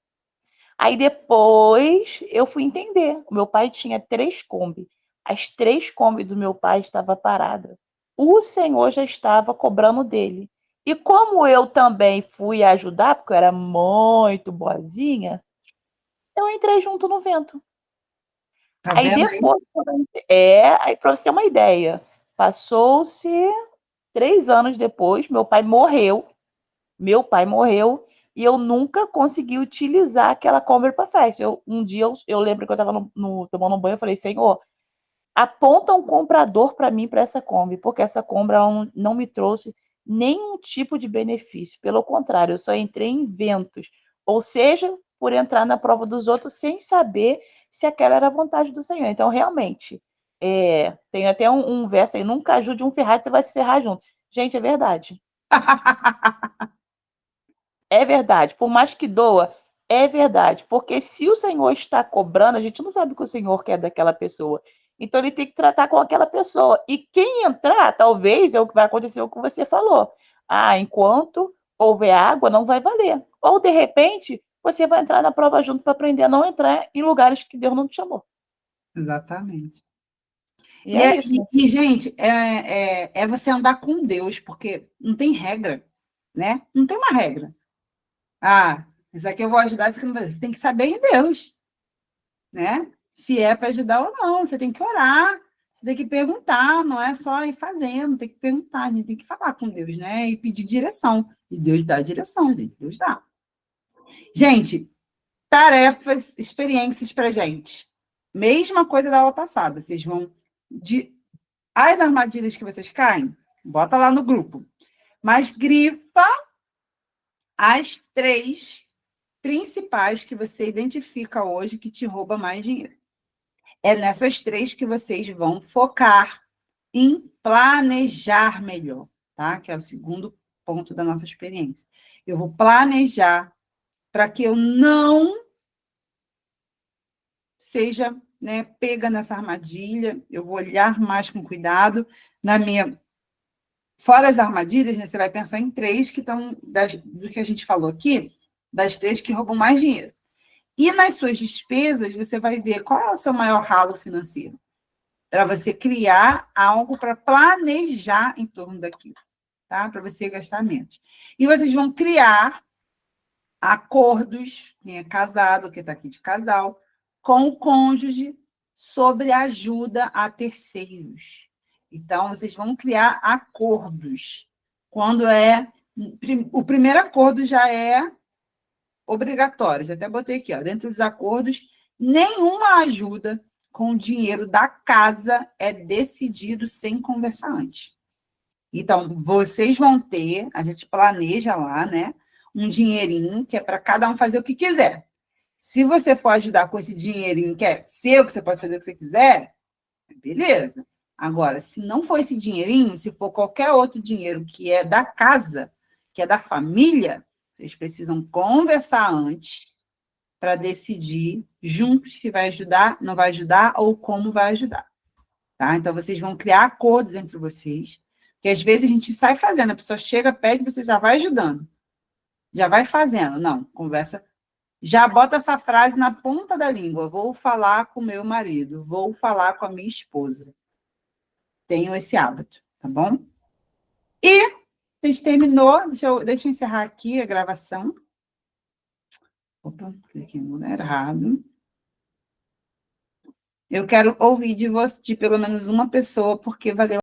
Aí depois eu fui entender. O meu pai tinha 3 Kombi. As 3 Kombi do meu pai estavam paradas. O senhor já estava cobrando dele. E como eu também fui ajudar, porque eu era muito boazinha, eu entrei junto no vento. Tá Aí vendo aí? depois, aí para você ter uma ideia, passou-se 3 anos depois, meu pai morreu e eu nunca consegui utilizar aquela Kombi para festa. Um dia eu lembro que eu estava tomando um banho, eu falei, Senhor, aponta um comprador para mim para essa Kombi, porque essa Kombi ela não me trouxe nenhum tipo de benefício. Pelo contrário, eu só entrei em ventos. Ou seja, por entrar na prova dos outros sem saber se aquela era a vontade do Senhor. Então, realmente, tem até um verso aí, nunca ajude um ferrado, você vai se ferrar junto. Gente, é verdade. É verdade. Por mais que doa, é verdade. Porque se o Senhor está cobrando, a gente não sabe o que o Senhor quer daquela pessoa. Então, ele tem que tratar com aquela pessoa. E quem entrar, talvez, é o que vai acontecer, o que você falou. Ah, enquanto houver água, não vai valer. Ou, de repente, você vai entrar na prova junto para aprender a não entrar em lugares que Deus não te chamou. Exatamente. E é isso. Gente, é você andar com Deus, porque não tem regra, né? Não tem uma regra. Ah, isso aqui eu vou ajudar, isso aqui eu não vou. Você tem que saber em Deus, né? Se é para ajudar ou não. Você tem que orar, você tem que perguntar, não é só ir fazendo, tem que perguntar, a gente tem que falar com Deus, né? E pedir direção. E Deus dá a direção, gente, Deus dá. Gente, tarefas, experiências para gente. Mesma coisa da aula passada, vocês vão... As armadilhas que vocês caem, bota lá no grupo. Mas grifa as 3 principais que você identifica hoje que te rouba mais dinheiro. É nessas 3 que vocês vão focar em planejar melhor, tá? Que é o segundo ponto da nossa experiência. Eu vou planejar para que eu não seja, né, pega nessa armadilha, eu vou olhar mais com cuidado na minha... Fora as armadilhas, né, você vai pensar em 3 que estão, do que a gente falou aqui, das 3 que roubam mais dinheiro. E nas suas despesas, você vai ver qual é o seu maior ralo financeiro. Para você criar algo para planejar em torno daquilo, tá? Para você gastar menos. E vocês vão criar acordos, quem é casado, quem está aqui de casal, com o cônjuge sobre ajuda a terceiros. Então, vocês vão criar acordos. Quando o primeiro acordo já é obrigatório, já até botei aqui, ó, dentro dos acordos, nenhuma ajuda com o dinheiro da casa é decidido sem conversar antes. Então, vocês vão ter, a gente planeja lá, né, um dinheirinho que é para cada um fazer o que quiser. Se você for ajudar com esse dinheirinho que é seu, que você pode fazer o que você quiser, beleza. Agora, se não for esse dinheirinho, se for qualquer outro dinheiro que é da casa, que é da família, vocês precisam conversar antes para decidir juntos se vai ajudar, não vai ajudar ou como vai ajudar. Tá? Então, vocês vão criar acordos entre vocês, porque às vezes a gente sai fazendo, a pessoa chega, pede, você já vai ajudando. Já vai fazendo. Não, conversa. Já bota essa frase na ponta da língua. Vou falar com meu marido, vou falar com a minha esposa. Tenho esse hábito, tá bom? E a gente terminou. Deixa eu encerrar aqui a gravação. Opa, cliquei no lugar errado. Eu quero ouvir de pelo menos uma pessoa, porque valeu